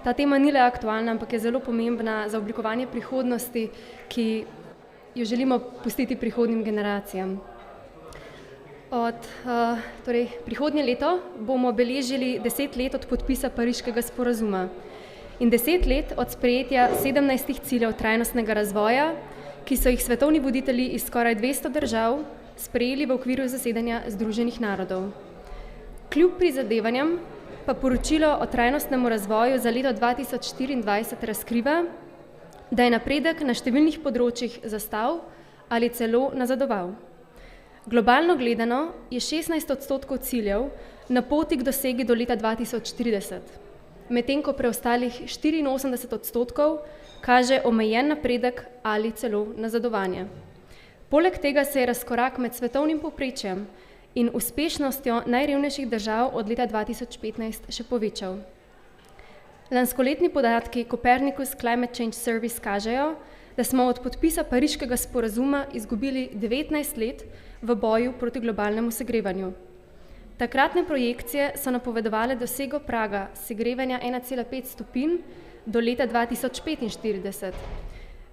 Ta tema ni le aktualna, ampak je zelo pomembna za oblikovanje prihodnosti, ki jo želimo pustiti prihodnjim generacijam. Prihodnje leto bomo beležili 10 let od podpisa Pariškega sporazuma in 10 let od sprejetja 17 ciljev trajnostnega razvoja, ki so jih svetovni voditelji iz skoraj 200 držav sprejeli v okviru zasedanja Združenih narodov. Kljub prizadevanjem pa poročilo o trajnostnem razvoju za leto 2024 razkriva, da je napredek na številnih področjih zastal ali celo nazadoval. Globalno gledano je 16% ciljev na poti k dosegi do leta 2030, medtem ko preostalih 84% kaže omejen napredek ali celo nazadovanje. Poleg tega se je razkorak med svetovnim povprečjem in uspešnostjo najrevnejših držav od leta 2015 še povečal. Lanskoletni podatki Copernicus Climate Change Service kažejo, da smo od podpisa Pariškega sporazuma izgubili 19 let v boju proti globalnemu segrevanju. Takratne projekcije so napovedovale dosego praga segrevanja 1,5 stopinj do leta 2045,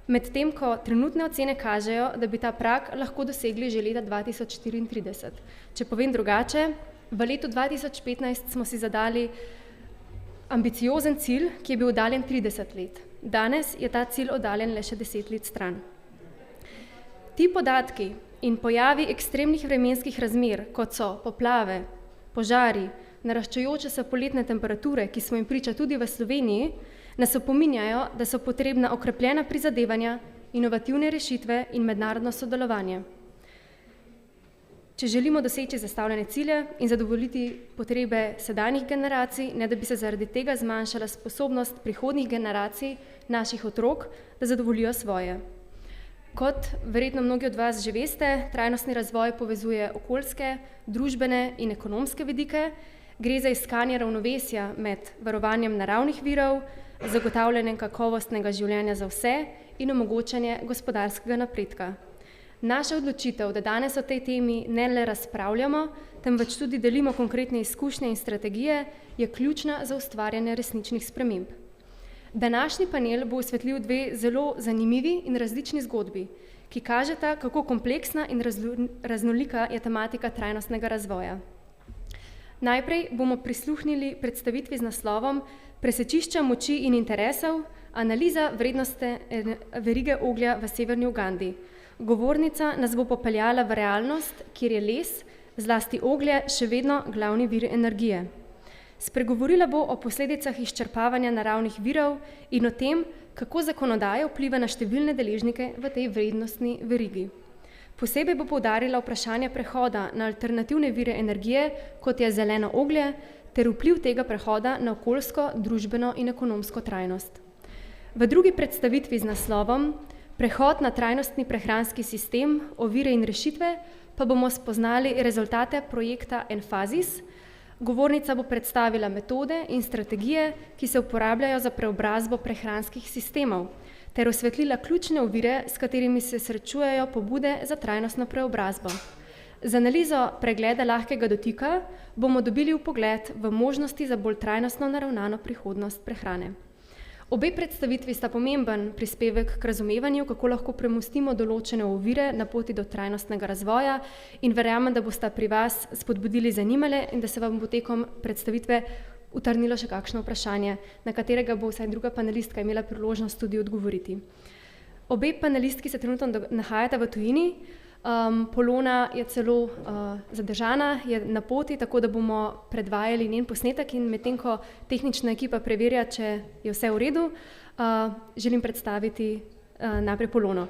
medtem ko trenutne ocene kažejo, da bi ta prag lahko dosegli že leta 2034. Če povem drugače, v letu 2015 smo si zadali ambiciozen cilj, ki je bil oddaljen 30 let. Danes je ta cilj oddaljen le še 10 let stran. Ti podatki in pojavi ekstremnih vremenskih razmer, kot so poplave, požari, naraščajoče se poletne temperature, ki smo jim priča tudi v Sloveniji, nas opominjajo, da so potrebna okrepljena prizadevanja, inovativne rešitve in mednarodno sodelovanje. Če želimo doseči zastavljene cilje in zadovoljiti potrebe sedanjih generacij, ne da bi se zaradi tega zmanjšala sposobnost prihodnjih generacij, naših otrok, da zadovoljijo svoje. Kot verjetno mnogi od vas že veste, trajnostni razvoj povezuje okoljske, družbene in ekonomske vidike. Gre za iskanje ravnovesja med varovanjem naravnih virov, zagotavljanjem kakovostnega življenja za vse in omogočanje gospodarskega napredka. Naša odločitev, da danes o tej temi ne le razpravljamo, temveč tudi delimo konkretne izkušnje in strategije, je ključna za ustvarjanje resničnih sprememb. Današnji panel bo osvetlil dve zelo zanimivi in različni zgodbi, ki kažeta, kako kompleksna in raznolika je tematika trajnostnega razvoja. Najprej bomo prisluhnili predstavitvi z naslovom Presečišča moči in interesov, analiza vrednostne verige oglja v severni Ugandi. Govornica nas bo popeljala v realnost, kjer je les, zlasti oglje, še vedno glavni vir energije. Spregovorila bo o posledicah izčrpavanja naravnih virov in o tem, kako zakonodaja vpliva na številne deležnike v tej vrednostni verigi. Posebej bo poudarila vprašanje prehoda na alternativne vire energije, kot je zeleno oglje, ter vpliv tega prehoda na okoljsko, družbeno in ekonomsko trajnost. V drugi predstavitvi z naslovom Prehod na trajnostni prehranski sistem, ovire in rešitve, pa bomo spoznali rezultate projekta Enphasys. Govornica bo predstavila metode in strategije, ki se uporabljajo za preobrazbo prehranskih sistemov, ter osvetlila ključne ovire, s katerimi se srečujejo pobude za trajnostno preobrazbo. Z analizo pregleda lahkega dotika bomo dobili vpogled v možnosti za bolj trajnostno naravnano prihodnost prehrane. Obe predstavitvi sta pomemben prispevek k razumevanju, kako lahko premostimo določene ovire na poti do trajnostnega razvoja in verjamem, da bosta pri vas spodbudili zanimanje in da se vam bo tekom predstavitve utrnilo še kakšno vprašanje, na katerega bo vsaj druga panelistka imela priložnost tudi odgovoriti. Obe panelistki se trenutno nahajata v tujini. Polona je celo zadržana, je na poti, tako da bomo predvajali njen posnetek in medtem ko tehnična ekipa preverja, če je vse v redu, želim predstaviti najprej Polono.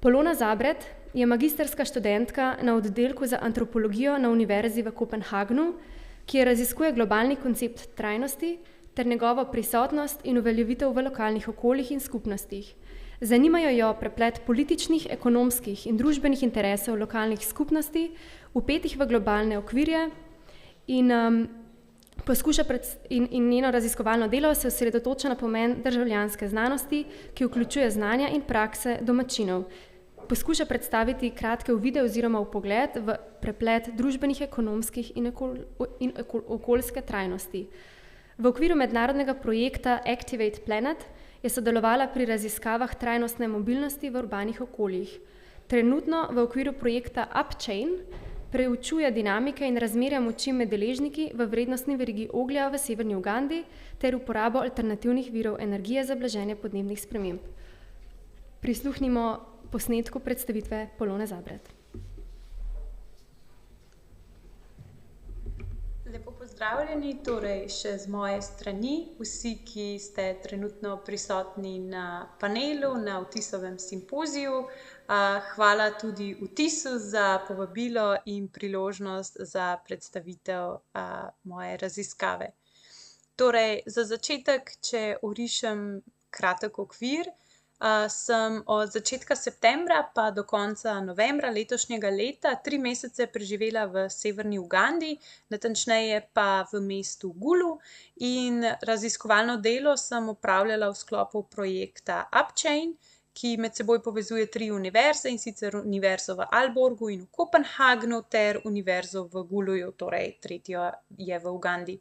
Polona Zabret je magistrska študentka na oddelku za antropologijo na Univerzi v Kopenhagnu, ki raziskuje globalni koncept trajnosti ter njegovo prisotnost in uveljavitev v lokalnih okoljih in skupnostih. Zanimajo jo preplet političnih, ekonomskih in družbenih interesov lokalnih skupnosti, vpetih v globalne okvirje in njeno raziskovalno delo se osredotoča na pomen državljanske znanosti, ki vključuje znanja in prakse domačinov. Poskuša predstaviti kratke uvide oziroma vpogled v preplet družbenih, ekonomskih in okoljske trajnosti. V okviru mednarodnega projekta Activate Planet je sodelovala pri raziskavah trajnostne mobilnosti v urbanih okoljih. Trenutno v okviru projekta Upchain preučuje dinamike in razmerja moči med deležniki v vrednostni verigi oglja v severni Ugandi ter uporabo alternativnih virov energije za blaženje podnebnih sprememb. Prisluhnimo posnetku predstavitve Polone Zabret. Lepo pozdravljeni, torej še z moje strani, vsi, ki ste trenutno prisotni na panelu, na Vtisovem simpoziju. Hvala tudi Vtisu za povabilo in priložnost za predstavitev moje raziskave. Torej, za začetek, če orišem kratek okvir, sem od začetka septembra pa do konca novembra letošnjega leta 3 mesece preživela v severni Ugandi, natančneje pa v mestu Gulu, in raziskovalno delo sem opravljala v sklopu projekta Upchain, ki med seboj povezuje 3 univerze, in sicer univerzo v Aalborgu in v Kopenhagnu ter univerzo v Guluju, torej tretjo je v Ugandi.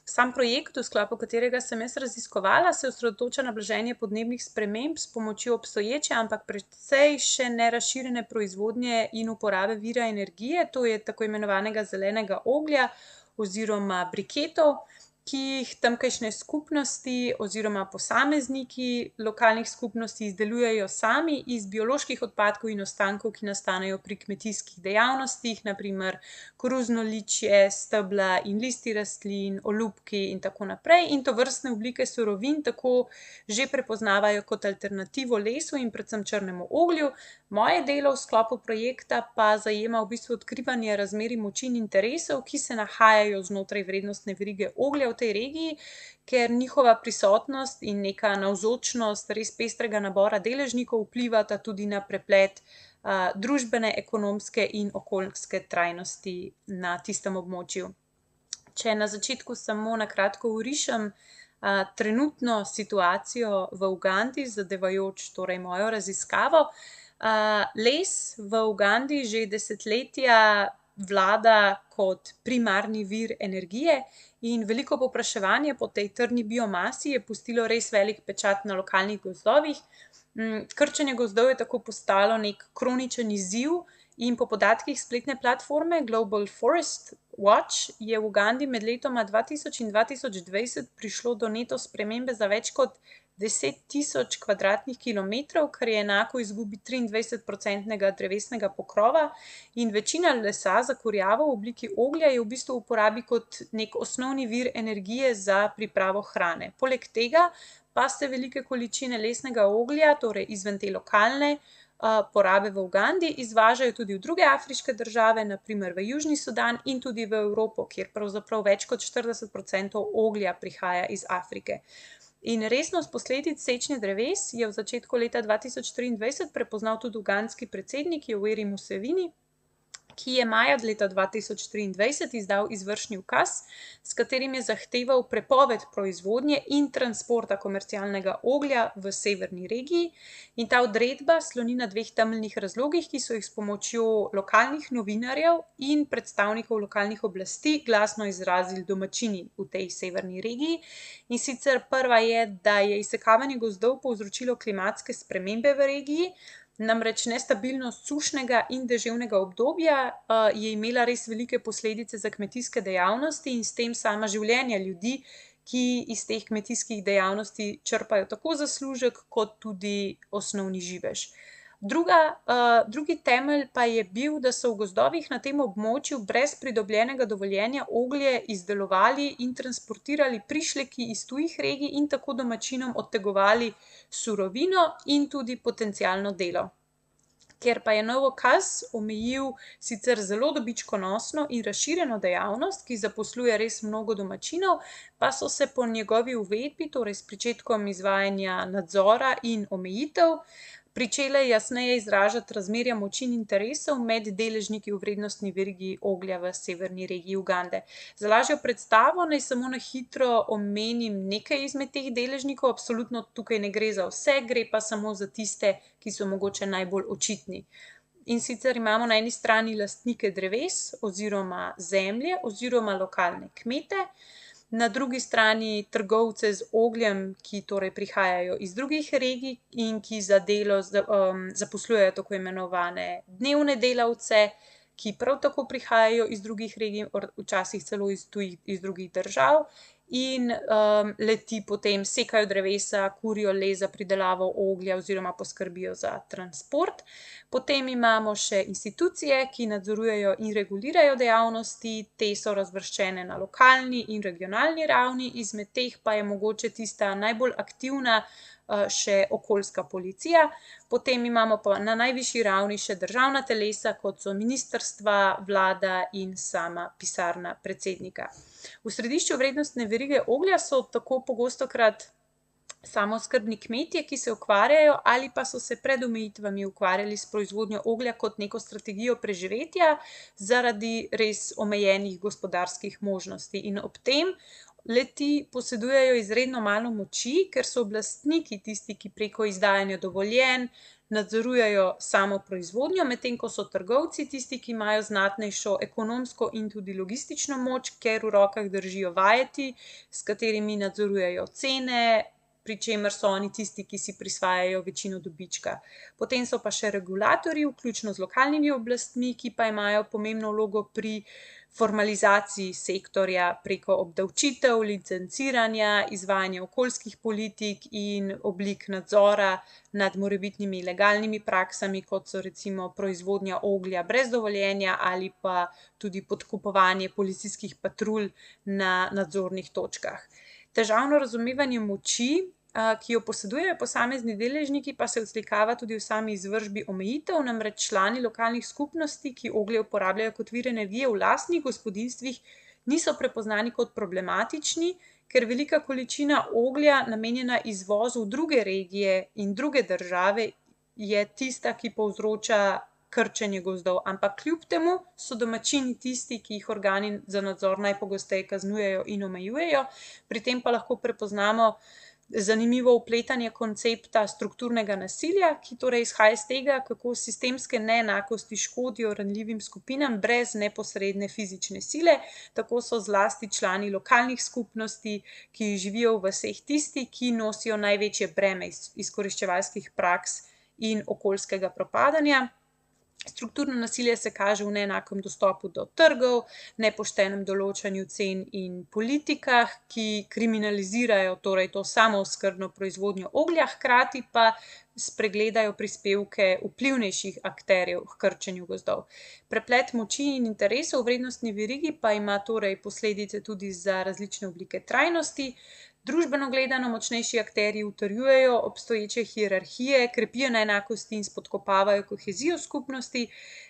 Sam projekt, v sklopu katerega sem jaz raziskovala, se osredotoča na blaženje podnebnih sprememb s pomočjo obstoječe, ampak precej še nerazširjene proizvodnje in uporabe vira energije, to je tako imenovanega zelenega oglja oziroma briketov, ki jih tamkajšnje skupnosti oziroma posamezniki lokalnih skupnosti izdelujejo sami iz bioloških odpadkov in ostankov, ki nastanejo pri kmetijskih dejavnostih, na primer koruzno ličje, stebla in listi rastlin, olupki in tako naprej. In tovrstne oblike surovin tako že prepoznavajo kot alternativo lesu in predvsem črnemu oglju. Moje delo v sklopu projekta pa zajema v bistvu odkrivanje razmerij moči in interesov, ki se nahajajo znotraj vrednostne verige oglja v tej regiji, ker njihova prisotnost in neka navzočnost res pestrega nabora deležnikov vplivata tudi na preplet družbene, ekonomske in okoljske trajnosti na tistem območju. Če na začetku samo na kratko orišem trenutno situacijo v Ugandi, zadevajoč torej mojo raziskavo. Les v Ugandi že desetletja vlada kot primarni vir energije in veliko povpraševanje po tej trdni biomasi je pustilo res velik pečat na lokalnih gozdovih. Krčenje gozdov je tako postalo nek kroničen izziv in po podatkih spletne platforme Global Forest Watch je v Ugandi med letoma 2000 in 2020 prišlo do neto spremembe za več kot 10.000 kvadratnih kilometrov, kar je enako izgubi 23% drevesnega pokrova, in večina lesa za kurjavo v obliki oglja je v bistvu v uporabi kot nek osnovni vir energije za pripravo hrane. Poleg tega pa se velike količine lesnega oglja, torej izven te lokalne porabe v Ugandi, izvažajo tudi v druge afriške države, na primer v Južni Sudan in tudi v Evropo, kjer pravzaprav več kot 40% oglja prihaja iz Afrike. In resnost posledic sečnje dreves je v začetku leta 2023 prepoznal tudi ugandski predsednik Yoweri Museveni, ki je maja leta 2023 izdal izvršni ukaz, s katerim je zahteval prepoved proizvodnje in transporta komercialnega oglja v severni regiji. In ta odredba sloni na 2 temeljnih razlogih, ki so jih s pomočjo lokalnih novinarjev in predstavnikov lokalnih oblasti glasno izrazili domačini v tej severni regiji. In sicer prva je, da je izsekavanje gozdov povzročilo klimatske spremembe v regiji. Namreč nestabilnost sušnega in deževnega obdobja je imela res velike posledice za kmetijske dejavnosti in s tem sama življenja ljudi, ki iz teh kmetijskih dejavnosti črpajo tako zaslužek kot tudi osnovni živež. Drugi temelj pa je bil, da so v gozdovih na tem območju brez pridobljenega dovoljenja oglje izdelovali in transportirali prišleki iz tujih regij in tako domačinom odtegovali surovino in tudi potencialno delo. Ker pa je nov ukaz omejil sicer zelo dobičkonosno in razširjeno dejavnost, ki zaposluje res mnogo domačinov, pa so se po njegovi uvedbi, torej s pričetkom izvajanja nadzora in omejitev, pričele jasneje izražati razmerja moči in interesov med deležniki v vrednostni verigi oglja v severni regiji Ugande. Za lažjo predstavo naj samo na hitro omenim nekaj izmed teh deležnikov, absolutno tukaj ne gre za vse, gre pa samo za tiste, ki so mogoče najbolj očitni. In sicer imamo na eni strani lastnike dreves oziroma zemlje oziroma lokalne kmete, na drugi strani trgovce z ogljem, ki torej prihajajo iz drugih regij in ki za delo zaposlujejo tako imenovane dnevne delavce, ki prav tako prihajajo iz drugih regij, včasih celo iz drugih držav. In le-ti potem sekajo drevesa, kurijo les za pridelavo oglja oziroma poskrbijo za transport. Potem imamo še institucije, ki nadzorujejo in regulirajo dejavnosti. Te so razvrščene na lokalni in regionalni ravni, izmed teh pa je mogoče tista najbolj aktivna še okoljska policija. Potem imamo pa na najvišji ravni še državna telesa, kot so ministrstva, vlada in sama pisarna predsednika. V središču vrednostne verige oglja so tako pogostokrat samooskrbni kmetje, ki se ukvarjajo ali pa so se pred omejitvami ukvarjali s proizvodnjo oglja kot neko strategijo preživetja zaradi res omejenih gospodarskih možnosti. In ob tem le-ti posedujejo izredno malo moči, ker so oblastniki tisti, ki preko izdajanja dovoljenj nadzorujejo samo proizvodnjo, medtem ko so trgovci tisti, ki imajo znatnejšo ekonomsko in tudi logistično moč, ker v rokah držijo vajeti, s katerimi nadzorujejo cene, pri čemer so oni tisti, ki si prisvajajo večino dobička. Potem so pa še regulatorji, vključno z lokalnimi oblastmi, ki pa imajo pomembno vlogo pri formalizaciji sektorja preko obdavčitev, licenciranja, izvajanja okoljskih politik in oblik nadzora nad morebitnimi ilegalnimi praksami, kot so recimo proizvodnja oglja brez dovoljenja ali pa tudi podkupovanje policijskih patrulj na nadzornih točkah. Težavno razumevanje moči, ki jo posedujejo posamezni deležniki, pa se odslikava tudi v sami izvršbi omejitev, namreč člani lokalnih skupnosti, ki oglje uporabljajo kot vir energije v lastnih gospodinjstvih, niso prepoznani kot problematični, ker velika količina oglja, namenjena izvozu v druge regije in druge države, je tista, ki povzroča krčenje gozdov. Ampak kljub temu so domačini tisti, ki jih organi za nadzor najpogosteje kaznujejo in omejujejo. Pri tem pa lahko prepoznamo zanimivo vpletanje koncepta strukturnega nasilja, ki torej izhaja iz tega, kako sistemske neenakosti škodijo ranljivim skupinam brez neposredne fizične sile. Tako so zlasti člani lokalnih skupnosti, ki živijo v vaseh, tisti, ki nosijo največje breme izkoriščevalskih praks in okoljskega propadanja. Strukturno nasilje se kaže v neenakem dostopu do trgov, nepoštenem določanju cen in politikah, ki kriminalizirajo torej to samooskrbno proizvodnjo oglja, hkrati pa spregledajo prispevke vplivnejših akterjev h krčenju gozdov. Preplet moči in interesov v vrednostni verigi pa ima torej posledice tudi za različne oblike trajnosti. Družbeno gledano močnejši akterji utrjujejo obstoječe hierarhije, krepijo neenakosti in spodkopavajo kohezijo skupnosti.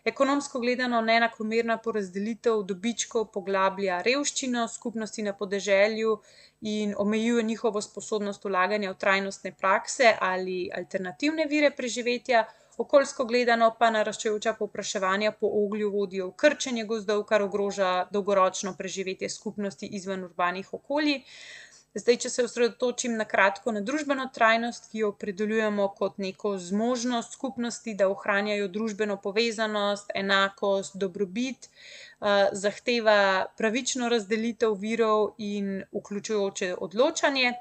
Ekonomsko gledano neenakomerna porazdelitev dobičkov poglablja revščino skupnosti na podeželju in omejuje njihovo sposobnost vlaganja v trajnostne prakse ali alternativne vire preživetja. Okoljsko gledano pa naraščajoča povpraševanja po oglju vodijo v krčenje gozdov, kar ogroža dolgoročno preživetje skupnosti izven urbanih okolij. Zdaj, če se osredotočim na kratko na družbeno trajnost, ki jo opredeljujemo kot neko zmožnost skupnosti, da ohranjajo družbeno povezanost, enakost, dobrobit, zahteva pravično razdelitev virov in vključujoče odločanje,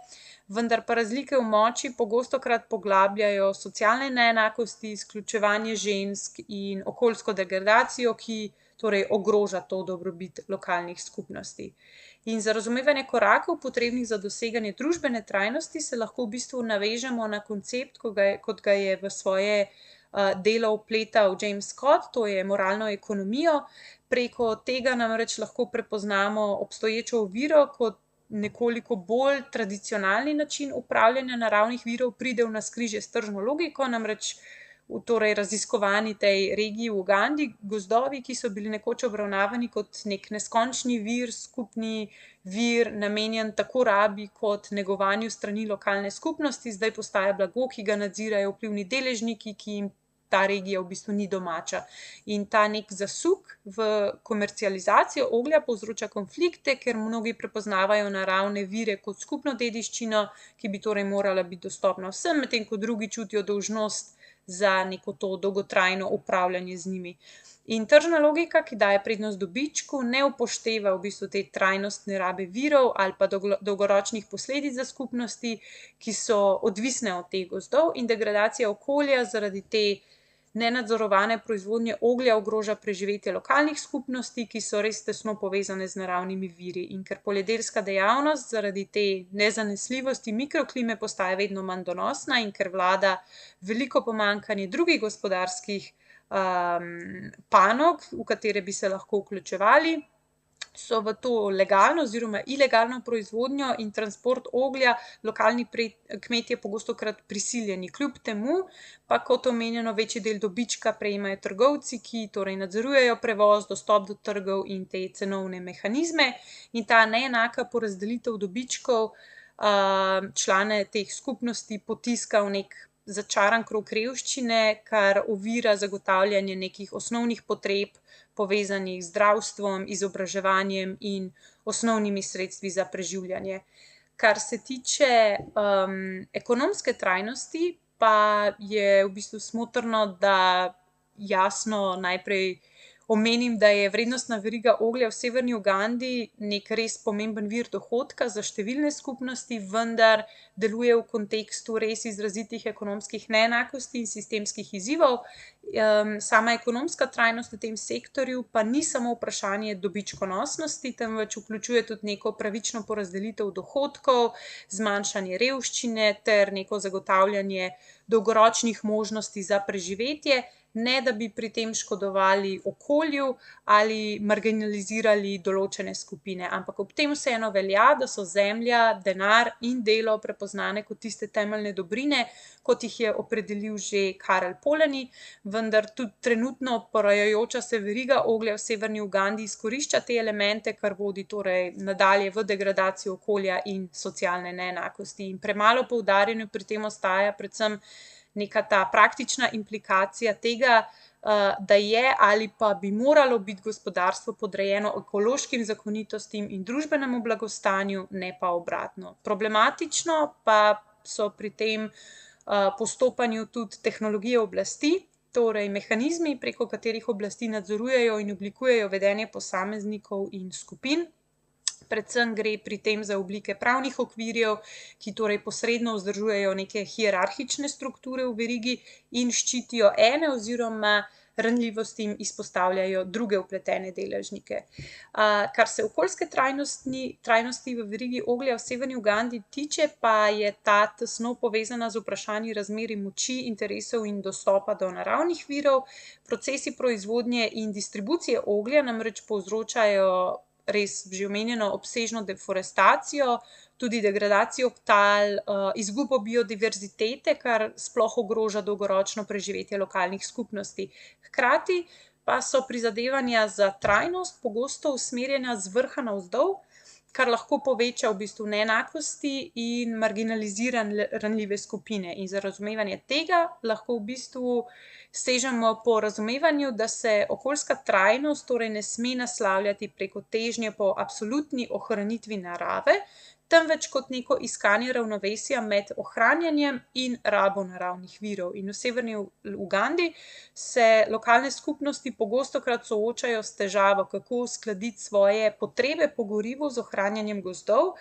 vendar pa razlike v moči pogostokrat poglabljajo socialne neenakosti, izključevanje žensk in okoljsko degradacijo, ki torej ogroža to dobrobit lokalnih skupnosti. In za razumevanje korakov, potrebnih za doseganje družbene trajnosti, se lahko v bistvu navežemo na koncept, kot ga je v svoje delo vpletal James Scott, to je moralno ekonomijo. Preko tega namreč lahko prepoznamo obstoječo oviro kot nekoliko bolj tradicionalni način upravljanja naravnih virov pride v navzkrižje s tržno logiko, namreč v torej raziskovani tej regiji v Ugandi, gozdovi, ki so bili nekoč obravnavani kot nek neskončni vir, skupni vir, namenjen tako rabi kot negovanju strani lokalne skupnosti, zdaj postaja blago, ki ga nadzirajo vplivni deležniki, ki jim ta regija v bistvu ni domača. In ta nek zasuk v komercializacijo oglja povzroča konflikte, ker mnogi prepoznavajo naravne vire kot skupno dediščino, ki bi torej morala biti dostopna vsem, medtem ko drugi čutijo dolžnost, za neko to dolgotrajno upravljanje z njimi. In tržna logika, ki daje prednost dobičku, ne upošteva v bistvu te trajnostne rabe virov ali pa dolgoročnih posledic za skupnosti, ki so odvisne od teh gozdov, in degradacija okolja zaradi te nenadzorovane proizvodnje oglja ogroža preživetje lokalnih skupnosti, ki so res tesno povezane z naravnimi viri. In ker poljedelska dejavnost zaradi te nezanesljivosti mikroklime postaja vedno manj donosna in ker vlada veliko pomanjkanje drugih gospodarskih panog, v katere bi se lahko vključevali, so v to legalno oziroma ilegalno proizvodnjo in transport oglja lokalni kmetje pogostokrat prisiljeni. Kljub temu pa, kot omenjeno, večji del dobička prejemajo trgovci, ki torej nadzorujejo prevoz, dostop do trgov in te cenovne mehanizme, in ta neenaka porazdelitev dobičkov člane teh skupnosti potiska v nek začaran krog revščine, kar ovira zagotavljanje nekih osnovnih potreb, povezanih z zdravstvom, izobraževanjem in osnovnimi sredstvi za preživljanje. Kar se tiče ekonomske trajnosti, pa je v bistvu smotrno, da jasno najprej omenim, da je vrednostna veriga oglja v severni Ugandi nek res pomemben vir dohodka za številne skupnosti, vendar deluje v kontekstu res izrazitih ekonomskih neenakosti in sistemskih izzivov. Sama ekonomska trajnost v tem sektorju pa ni samo vprašanje dobičkonosnosti, temveč vključuje tudi neko pravično porazdelitev dohodkov, zmanjšanje revščine ter neko zagotavljanje dolgoročnih možnosti za preživetje, ne da bi pri tem škodovali okolju ali marginalizirali določene skupine. Ampak ob tem vseeno velja, da so zemlja, denar in delo prepoznane kot tiste temeljne dobrine, kot jih je opredelil že Karel Polanyi, vendar tudi trenutno porajajoča se veriga oglja v severni Ugandi izkorišča te elemente, kar vodi torej nadalje v degradacijo okolja in socialne neenakosti. In premalo poudarjeno pri tem ostaja predvsem neka ta praktična implikacija tega, da je ali pa bi moralo biti gospodarstvo podrejeno ekološkim zakonitostim in družbenemu blagostanju, ne pa obratno. Problematično pa so pri tem postopanju tudi tehnologije oblasti, torej mehanizmi, preko katerih oblasti nadzorujejo in oblikujejo vedenje posameznikov in skupin. Predvsem gre pri tem za oblike pravnih okvirjev, ki torej posredno vzdržujejo neke hierarhične strukture v verigi in ščitijo ene oziroma ranljivostim izpostavljajo druge vpletene deležnike. Kar se okoljske trajnosti v verigi oglja v severni Ugandi tiče, pa je ta tesno povezana z vprašanji razmerij moči, interesov in dostopa do naravnih virov. Procesi proizvodnje in distribucije oglja namreč povzročajo res že omenjeno obsežno deforestacijo, tudi degradacijo tal, izgubo biodiverzitete, kar sploh ogroža dolgoročno preživetje lokalnih skupnosti. Hkrati pa so prizadevanja za trajnost pogosto usmerjena z vrha navzdol, kar lahko poveča v bistvu neenakosti in marginalizira ranljive skupine. In za razumevanje tega lahko v bistvu sežemo po razumevanju, da se okoljska trajnost torej ne sme naslavljati preko težnje po absolutni ohranitvi narave, temveč kot neko iskanje ravnovesja med ohranjanjem in rabo naravnih virov. In v severni Ugandi se lokalne skupnosti pogostokrat soočajo s težavo, kako uskladiti svoje potrebe po gorivu z ohranjanjem gozdov,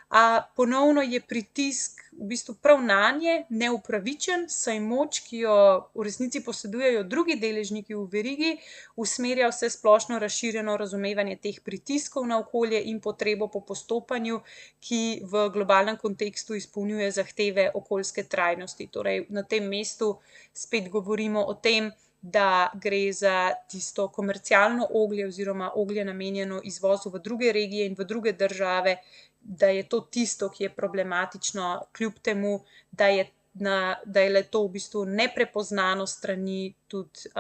a ponovno je pritisk v bistvu prav nanje neupravičen, saj moč, ki jo v resnici posedujejo drugi deležniki v verigi, usmerja vse splošno razširjeno razumevanje teh pritiskov na okolje in potrebo po postopanju, ki v globalnem kontekstu izpolnjuje zahteve okoljske trajnosti. Torej, na tem mestu spet govorimo o tem, da gre za tisto komercialno oglje oziroma oglje namenjeno izvozu v druge regije in v druge države, da je to tisto, ki je problematično, kljub temu, da je le to v bistvu neprepoznano strani tudi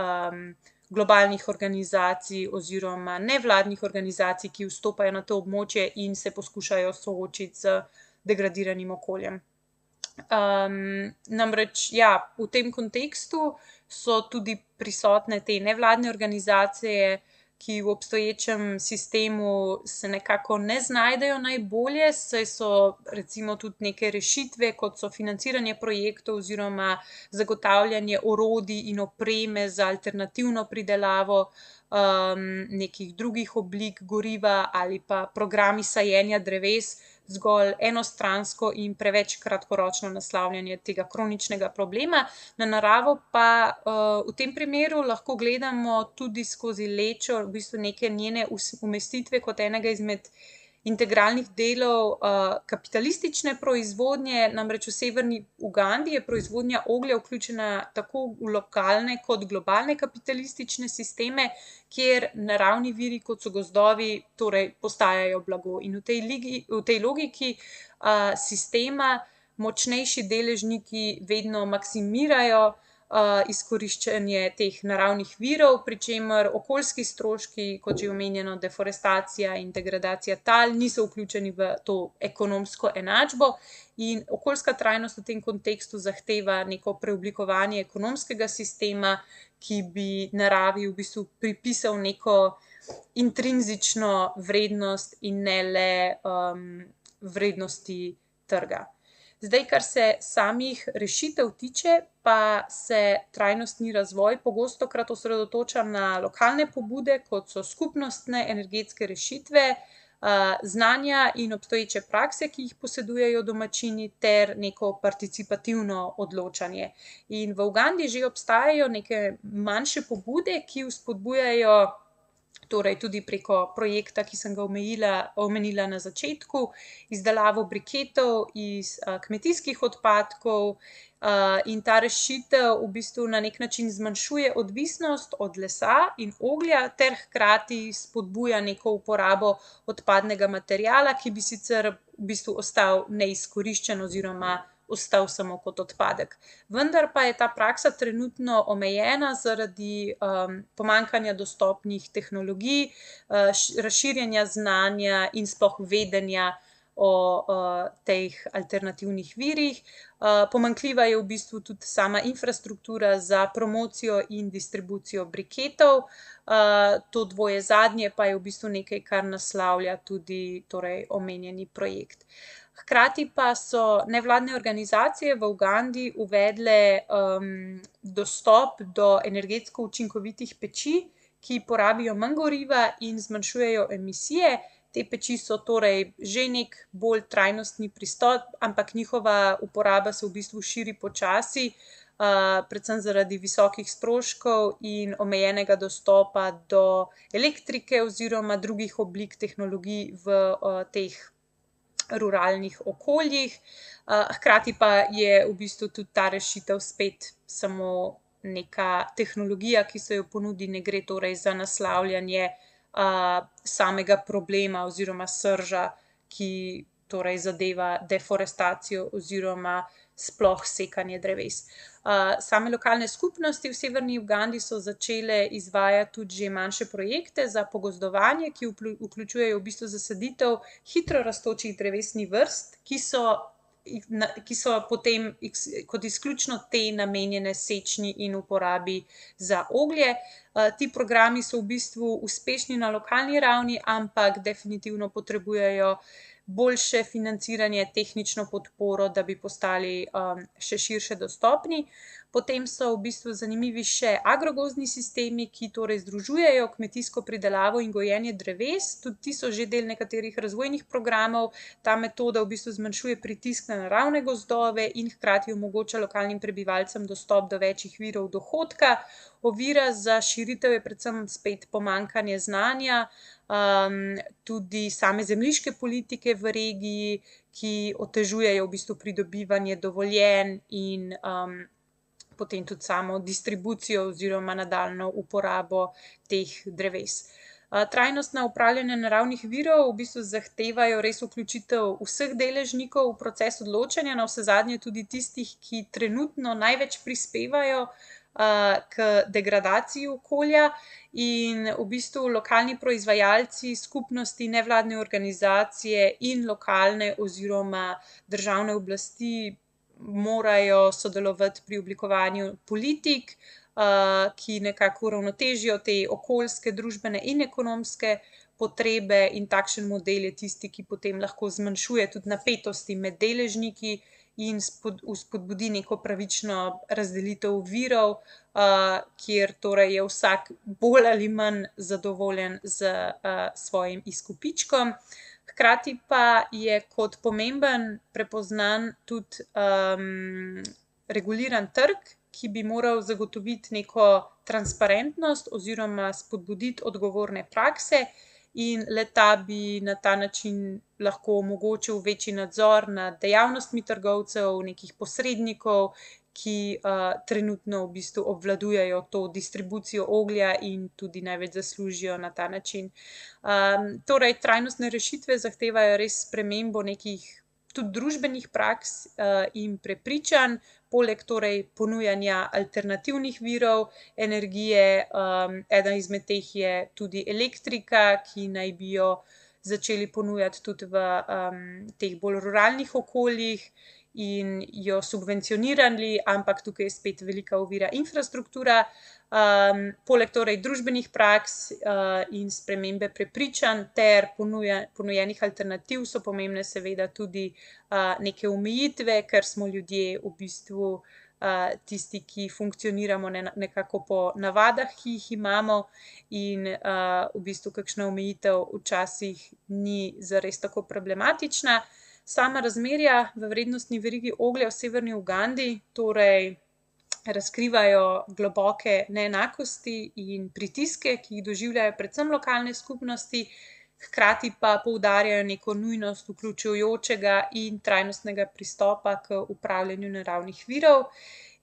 globalnih organizacij oziroma nevladnih organizacij, ki vstopajo na to območje in se poskušajo soočiti z degradiranim okoljem. Namreč, ja, v tem kontekstu so tudi prisotne te nevladne organizacije, ki v obstoječem sistemu se nekako ne znajdejo najbolje, saj so recimo tudi neke rešitve, kot so financiranje projektov oziroma zagotavljanje orodij in opreme za alternativno pridelavo nekih drugih oblik goriva ali pa programi sajenja dreves, zgolj enostransko in preveč kratkoročno naslavljanje tega kroničnega problema. Na naravo pa v tem primeru lahko gledamo tudi skozi lečo, v bistvu neke njene umestitve kot enega izmed integralnih delov kapitalistične proizvodnje, namreč v severni Ugandi je proizvodnja oglja vključena tako v lokalne kot globalne kapitalistične sisteme, kjer naravni viri, kot so gozdovi, torej postajajo blago. In v tej logiki sistema močnejši deležniki vedno maksimirajo izkoriščanje teh naravnih virov, pri čemer okoljski stroški, kot že omenjeno, deforestacija in degradacija tal, niso vključeni v to ekonomsko enačbo. In okoljska trajnost v tem kontekstu zahteva neko preoblikovanje ekonomskega sistema, ki bi naravi v bistvu pripisal neko intrinzično vrednost in ne le vrednosti trga. Zdaj, kar se samih rešitev tiče, pa se trajnostni razvoj pogostokrat osredotoča na lokalne pobude, kot so skupnostne energetske rešitve, znanja in obstoječe prakse, ki jih posedujejo domačini, ter neko participativno odločanje. In v Ugandi že obstajajo neke manjše pobude, ki vzpodbujajo, torej tudi preko projekta, ki sem ga omenila na začetku, izdelavo briketov iz kmetijskih odpadkov, in ta rešitev v bistvu na nek način zmanjšuje odvisnost od lesa in oglja ter hkrati spodbuja neko uporabo odpadnega materiala, ki bi sicer v bistvu ostal neizkoriščen oziroma ostal samo kot odpadek. Vendar pa je ta praksa trenutno omejena zaradi pomanjkanja dostopnih tehnologij, razširjanja znanja in sploh vedenja o teh alternativnih virih. Pomanjkljiva je v bistvu tudi sama infrastruktura za promocijo in distribucijo briketov. To dvoje zadnje pa je v bistvu nekaj, kar naslavlja tudi torej omenjeni projekt. Hkrati pa so nevladne organizacije v Ugandi uvedle dostop do energetsko učinkovitih peči, ki porabijo manj goriva in zmanjšujejo emisije. Te peči so torej že nek bolj trajnostni pristop, ampak njihova uporaba se v bistvu širi počasi, predvsem zaradi visokih stroškov in omejenega dostopa do elektrike oziroma drugih oblik tehnologij v teh ruralnih okoljih. Hkrati pa je v bistvu tudi ta rešitev spet samo neka tehnologija, ki se jo ponudi, ne gre torej za naslavljanje samega problema oziroma srža, ki torej zadeva deforestacijo oziroma sploh sekanje dreves. Same lokalne skupnosti v severni Ugandi so začele izvajati tudi že manjše projekte za pogozdovanje, ki vključujejo v bistvu zasaditev hitro rastočih drevesnih vrst, ki so potem kot izključno te namenjene sečnji in uporabi za oglje. Ti programi so v bistvu uspešni na lokalni ravni, ampak definitivno potrebujejo boljše financiranje, tehnično podporo, da bi postali še širše dostopni. Potem so v bistvu zanimivi še agrogozdni sistemi, ki torej združujejo kmetijsko pridelavo in gojenje dreves. Tudi ti so že del nekaterih razvojnih programov. Ta metoda v bistvu zmanjšuje pritisk na naravne gozdove in hkrati omogoča lokalnim prebivalcem dostop do večjih virov dohodka. Ovira za širitev je predvsem spet pomanjkanje znanja, tudi same zemljiške politike v regiji, ki otežujejo v bistvu pridobivanje dovoljenj in potem tudi samo distribucijo oziroma nadaljnjo uporabo teh dreves. Trajnostna upravljanja naravnih virov v bistvu zahtevajo res vključitev vseh deležnikov v proces odločanja, navsezadnje tudi tistih, ki trenutno največ prispevajo k degradaciji okolja, in v bistvu lokalni proizvajalci, skupnosti, nevladne organizacije in lokalne oziroma državne oblasti morajo sodelovati pri oblikovanju politik, ki nekako uravnotežijo te okoljske, družbene in ekonomske potrebe, in takšen model je tisti, ki potem lahko zmanjšuje tudi napetosti med deležniki in spodbudi neko pravično razdelitev virov, kjer torej je vsak bolj ali manj zadovoljen z svojim izkupičkom. Hkrati pa je kot pomemben prepoznan tudi reguliran trg, ki bi moral zagotoviti neko transparentnost oziroma spodbuditi odgovorne prakse, in le-ta bi na ta način lahko omogočil večji nadzor nad dejavnostmi trgovcev, nekih posrednikov, ki trenutno v bistvu obvladujejo to distribucijo oglja in tudi največ zaslužijo na ta način. Torej, trajnostne rešitve zahtevajo res spremembo nekih tudi družbenih praks in prepričanj, poleg torej ponujanja alternativnih virov energije. Eden izmed teh je tudi elektrika, ki naj bi jo začeli ponujati tudi v teh bolj ruralnih okoljih in jo subvencionirali, ampak tukaj je spet velika ovira infrastruktura. Poleg torej družbenih praks in spremembe prepričanj ter ponujenih alternativ so pomembne seveda tudi neke omejitve, ker smo ljudje v bistvu tisti, ki funkcioniramo nekako po navadah, ki jih imamo, in v bistvu kakšna omejitev včasih ni zares tako problematična. Sama razmerja v vrednostni verigi oglja v severni Ugandi torej razkrivajo globoke neenakosti in pritiske, ki jih doživljajo predvsem lokalne skupnosti, hkrati pa poudarjajo neko nujnost vključujočega in trajnostnega pristopa k upravljanju naravnih virov.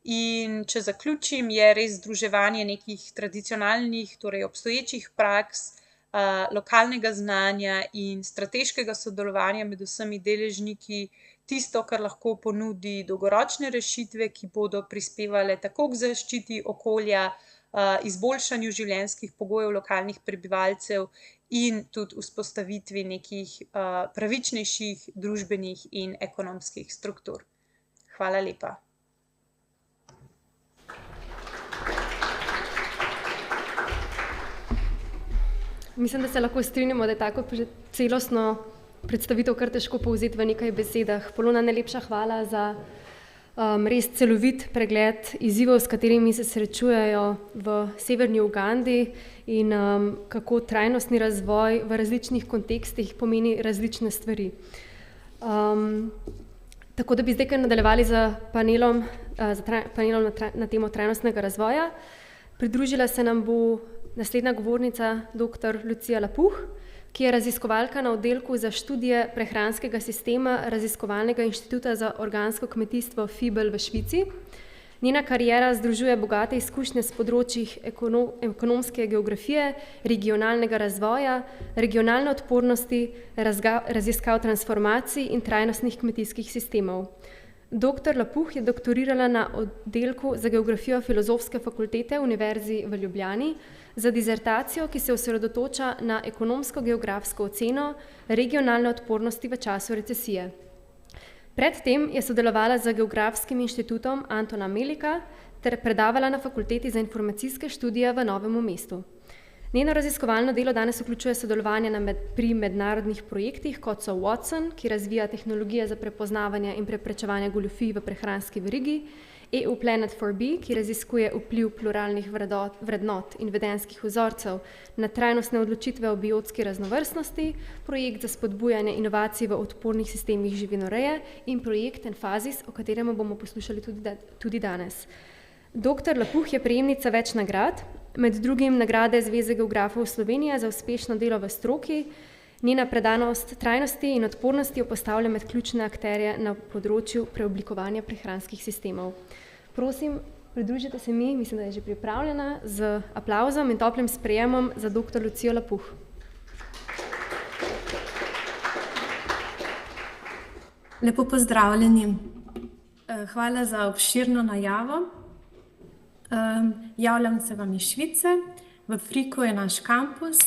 In če zaključim, je res združevanje nekih tradicionalnih, torej obstoječih praks, lokalnega znanja in strateškega sodelovanja med vsemi deležniki tisto, kar lahko ponudi dolgoročne rešitve, ki bodo prispevale tako k zaščiti okolja, izboljšanju življenjskih pogojev lokalnih prebivalcev in tudi vzpostavitvi nekih pravičnejših družbenih in ekonomskih struktur. Hvala lepa. Mislim, da se lahko strinjamo, da je tako celostno predstavitev kar težko povzeti v nekaj besedah. Polona, najlepša hvala za res celovit pregled izzivov, s katerimi se srečujejo v severni Ugandi in kako trajnostni razvoj v različnih kontekstih pomeni različne stvari. Tako da bi zdaj kar nadaljevali z panelom na temo trajnostnega razvoja. Pridružila se nam bo naslednja govornica, dr. Lucija Lapuh, ki je raziskovalka na oddelku za študije prehranskega sistema Raziskovalnega inštituta za organsko kmetijstvo FIBEL v Švici. Njena kariera združuje bogate izkušnje s področjih ekonomske geografije, regionalnega razvoja, regionalne odpornosti, raziskav transformacij in trajnostnih kmetijskih sistemov. Dr. Lapuh je doktorirala na oddelku za geografijo Filozofske fakultete Univerzi v Ljubljani za disertacijo, ki se osredotoča na ekonomsko-geografsko oceno regionalne odpornosti v času recesije. Predtem je sodelovala z Geografskim inštitutom Antona Melika ter predavala na Fakulteti za informacijske študije v Novem mestu. Njeno raziskovalno delo danes vključuje sodelovanje pri mednarodnih projektih, kot so Watson, ki razvija tehnologije za prepoznavanje in preprečevanje goljufij v prehranski verigi, EU Planet 4B, ki raziskuje vpliv pluralnih vrednot in vedenjskih vzorcev na trajnostne odločitve o biotski raznovrstnosti, projekt za spodbujanje inovacij v odpornih sistemih živinoreje in projekt Enfazis, o katerem bomo poslušali tudi danes. Dr. Lapuh je prejemnica več nagrad, med drugim nagrade Zveze geografov Slovenije za uspešno delo v stroki. Njena predanost trajnosti in odpornosti jo postavlja med ključne akterje na področju preoblikovanja prehranskih sistemov. Prosim, pridružite se mi, mislim, da je že pripravljena, z aplavzom in toplim sprejemom za dr. Lucijo Lapuh. Lepo pozdravljeni. Hvala za obširno najavo. Javljam se vam iz Švice. V Friku je naš kampus.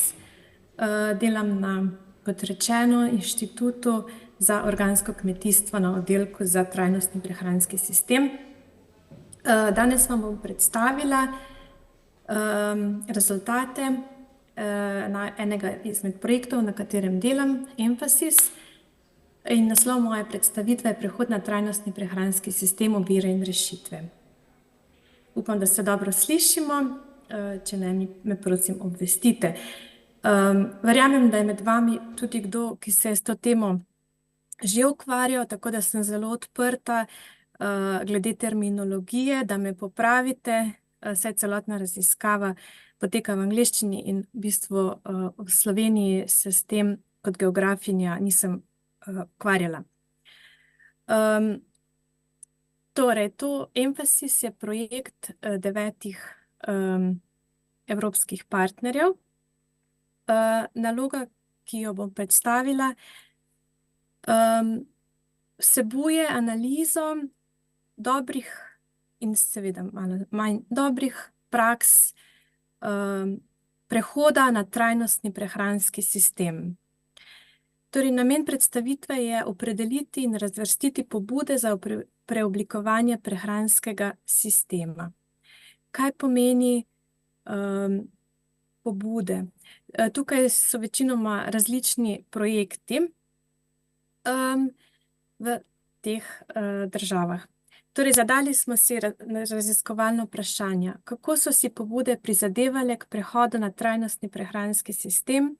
Delam na, kot rečeno, Inštitutu za organsko kmetijstvo na oddelku za trajnostni prehranski sistem. Danes vam bom predstavila rezultate na enega izmed projektov, na katerem delam, Emphasis. In naslov moje predstavitve je Prehod na trajnostni prehranski sistem, ovire in rešitve. Upam, da se dobro slišimo, če ne, me prosim obvestite. Verjamem, da je med vami tudi kdo, ki se je s to temo že ukvarjal, tako da sem zelo odprta glede terminologije, da me popravite, saj celotna raziskava poteka v angleščini in v bistvu v Sloveniji se s tem kot geografinja nisem ukvarjala. Torej, to Emphasis je projekt 9 evropskih partnerjev. Naloga, ki jo bom predstavila, vsebuje analizo dobrih in seveda malo manj dobrih praks prehoda na trajnostni prehranski sistem. Torej, namen predstavitve je opredeliti in razvrstiti pobude za preoblikovanje prehranskega sistema. Kaj pomeni pobude? Tukaj so večinoma različni projekti v teh državah. Torej, zadali smo si raziskovalno vprašanje, kako so si pobude prizadevale k prehodu na trajnostni prehranski sistem,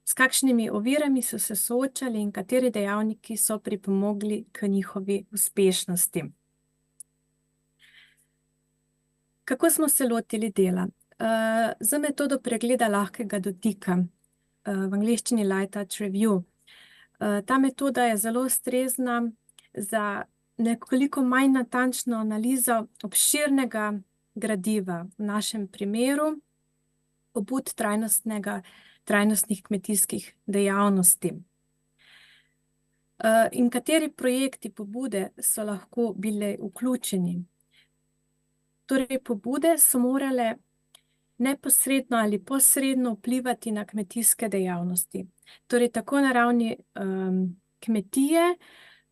s kakšnimi ovirami so se soočali in kateri dejavniki so pripomogli k njihovi uspešnosti. Kako smo se lotili dela? Z metodo pregleda lahkega dotika, v angleščini Light Touch Review. Ta metoda je zelo ustrezna za nekoliko manj natančno analizo obširnega gradiva, v našem primeru pobud trajnostnih kmetijskih dejavnosti. In kateri projekti, pobude so lahko bile vključeni? Torej, pobude so morale neposredno ali posredno vplivati na kmetijske dejavnosti. Torej, tako na ravni kmetije,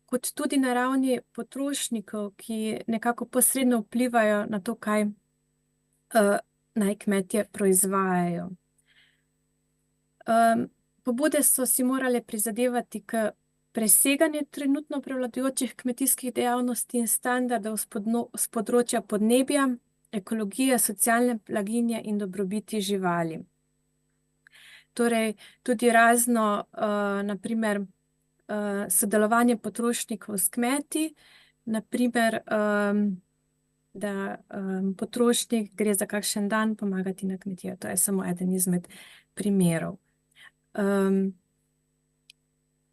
kot tudi na ravni potrošnikov, ki nekako posredno vplivajo na to, kaj naj kmetje proizvajajo. Pobude so si morale prizadevati k preseganju trenutno prevladujočih kmetijskih dejavnosti in standardov s področja podnebja, ekologije, socialne blaginje in dobrobiti živali. Torej, tudi razno, na primer, sodelovanje potrošnikov s kmeti, na primer, da potrošnik gre za kakšen dan pomagati na kmetijo. To je samo eden izmed primerov.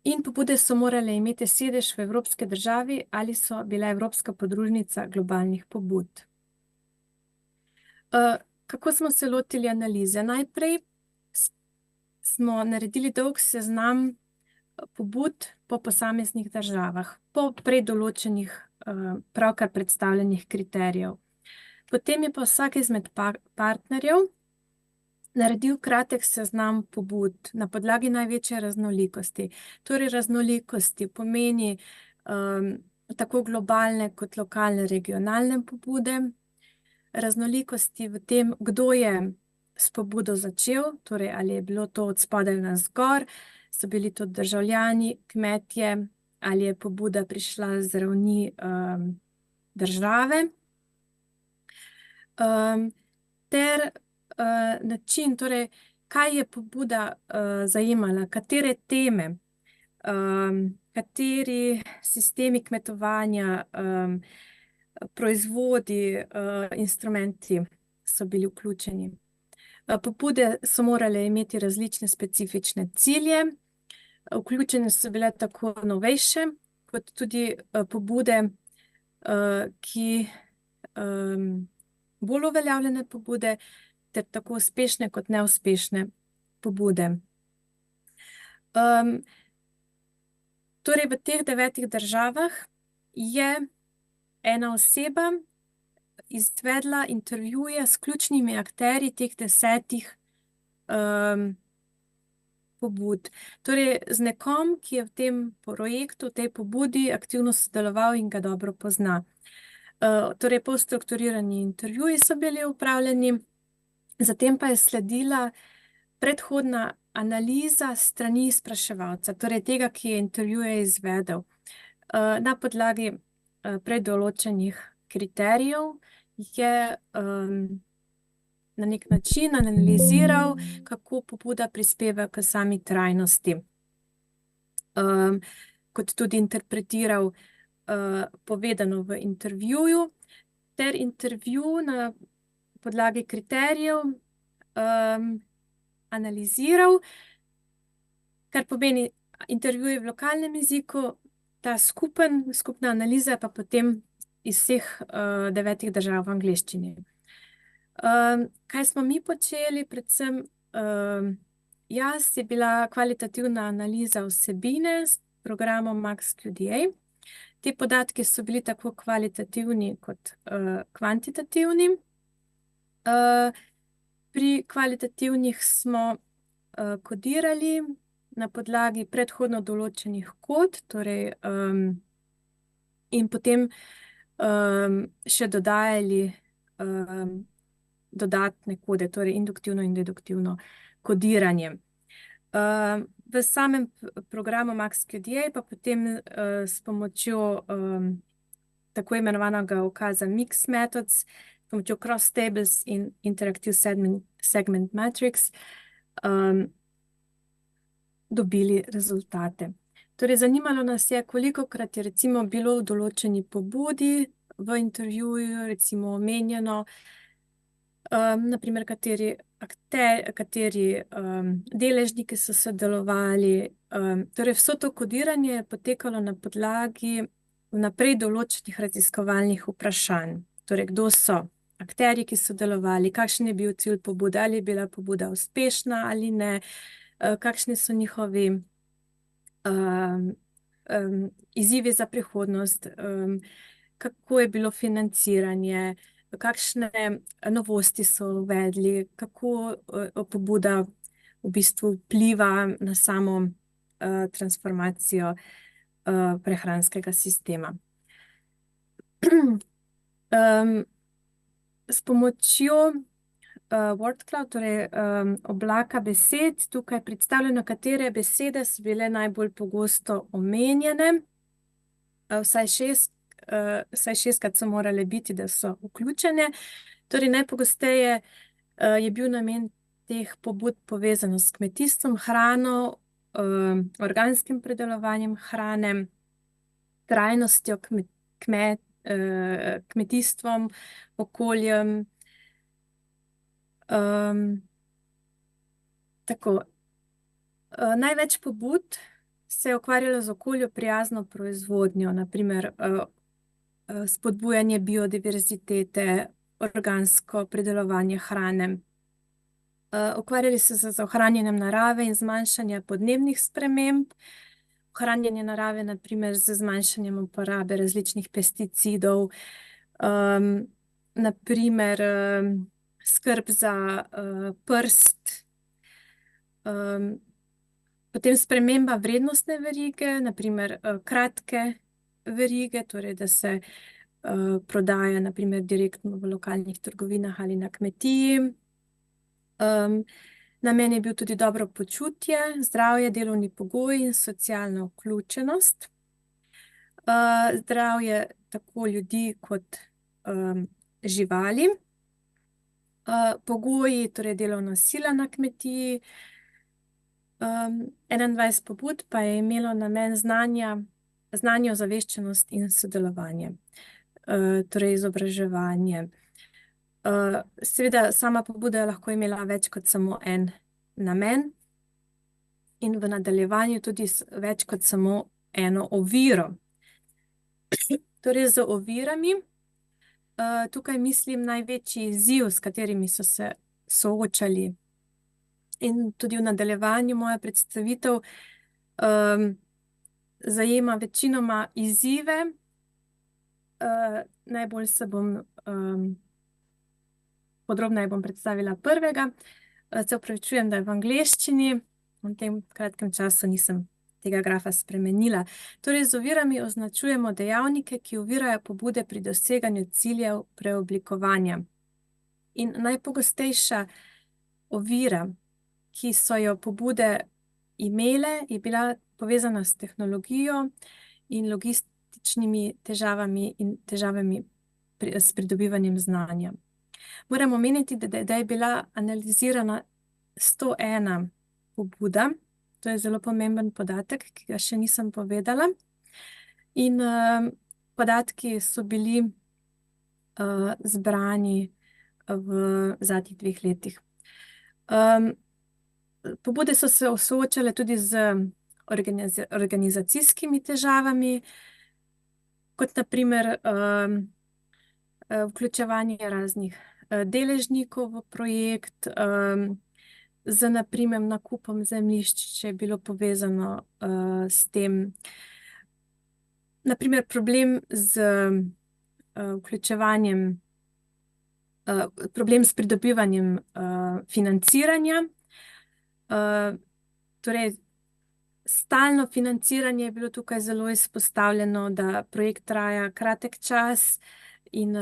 In pobude so morale imeti sedež v evropski državi ali so bila evropska podružnica globalnih pobud. Kako smo se lotili analize? Najprej smo naredili dolg seznam pobud po posameznih državah, po predoločenih, pravkar predstavljenih kriterijev. Potem je pa vsak izmed partnerjev naredil kratek seznam pobud na podlagi največje raznolikosti. Torej, raznolikosti pomeni tako globalne kot lokalne, regionalne pobude, raznolikosti v tem, kdo je s pobudo začel, torej ali je bilo to od spodaj navzgor, so bili to državljani, kmetje, ali je pobuda prišla z ravni države. Ter način, torej, kaj je pobuda zajemala, katere teme, kateri sistemi kmetovanja, proizvodi, instrumenti so bili vključeni. Pobude so morale imeti različne specifične cilje, vključene so bile tako novejše, kot tudi pobude, ki bolj uveljavljene pobude, ter tako uspešne kot neuspešne pobude. Torej, v teh 9 državah je ena oseba izvedla intervjuje s ključnimi akterji teh 10 pobud. Torej, z nekom, ki je v tem projektu, v tej pobudi aktivno sodeloval in ga dobro pozna. Torej, polstrukturirani intervjuji so bili opravljeni, Zatem pa je sledila predhodna analiza strani spraševalca, torej tega, ki je intervjuje izvedel. Na podlagi predoločenih kriterijev je na nek način analiziral, kako pobuda prispeva k sami trajnosti. Kot tudi interpretiral povedano v intervjuju, ter intervju na podlagi kriterijev analiziral, kar pomeni intervjuje v lokalnem jeziku, ta skupna analiza pa potem iz vseh 9 držav v angleščini. Kaj smo mi počeli? Predvsem jaz je bila kvalitativna analiza vsebine s programom MaxQDA. Ti podatki so bili tako kvalitativni kot kvantitativni. Pri kvalitativnih smo kodirali na podlagi predhodno določenih kod, torej in potem še dodajali dodatne kode, torej induktivno in deduktivno kodiranje. V samem programu MaxQDA pa potem s pomočjo tako imenovanega ukaza Mix Methods, s pomočjo Cross Tables in Interactive Segment Matrix dobili rezultate. Torej, zanimalo nas je, kolikokrat je recimo bilo v določeni pobudi v intervjuju recimo omenjeno, naprimer, kateri deležniki so sodelovali. Torej, vso to kodiranje je potekalo na podlagi vnaprej določenih raziskovalnih vprašanj. Torej, kdo so akterji, ki so sodelovali, kakšen je bil cilj pobude, ali je bila pobuda uspešna ali ne, kakšni so njihovi izzivi za prihodnost, kako je bilo financiranje, kakšne novosti so uvedli, kako pobuda v bistvu vpliva na samo transformacijo prehranskega sistema. S pomočjo WordCloud, torej oblaka besed, tukaj predstavljeno, katere besede so bile najbolj pogosto omenjene. Vsaj 6-krat so morale biti, da so vključene. Torej, najpogosteje je bil namen teh pobud povezano s kmetijstvom, hrano, organskim predelovanjem hrane, trajnostjo kmetijstvom, okoljem. Tako. Največ pobud se je ukvarjalo z okolju prijazno proizvodnjo, naprimer spodbujanje biodiverzitete, organsko predelovanje hrane. Ukvarjali so se z ohranjanjem narave in zmanjšanje podnebnih sprememb, ohranjanje narave, naprimer z zmanjšanjem uporabe različnih pesticidov, naprimer skrb za prst, potem sprememba vrednostne verige, naprimer kratke verige, torej da se prodaja naprimer direktno v lokalnih trgovinah ali na kmetiji. Namen je bil tudi dobro počutje, zdravje, delovni pogoji in socialna vključenost. Zdravje tako ljudi kot živali. Pogoji, torej delovna sila na kmetiji. 21 pobud pa je imelo namen znanje, ozaveščenost in sodelovanje, torej izobraževanje. Seveda, sama pobuda je lahko imela več kot samo en namen in v nadaljevanju tudi več kot samo eno oviro. Torej, z ovirami, tukaj mislim največji izziv, s katerimi so se soočali. In tudi v nadaljevanju moja predstavitev zajema večinoma izzive. Najbolj se bom podrobneje bom predstavila prvega. Se opravičujem, da je v angleščini. V tem kratkem času nisem tega grafa spremenila. Torej, z ovirami označujemo dejavnike, ki ovirajo pobude pri doseganju ciljev preoblikovanja. In najpogostejša ovira, ki so jo pobude imele, je bila povezana s tehnologijo in logističnimi težavami in težavami s pridobivanjem znanja. Moram omeniti, da je bila analizirana 101 pobuda. To je zelo pomemben podatek, ki ga še nisem povedala. In podatki so bili zbrani v zadnjih 2 letih. Pobude so se soočale tudi z organizacijskimi težavami, kot na primer vključevanje raznih deležnikov v projekt, z na primer nakupom zemljišč, če je bilo povezano s tem. Na primer problem z vključevanjem, problem s pridobivanjem financiranja. Torej, stalno financiranje je bilo tukaj zelo izpostavljeno, da projekt traja kratek čas in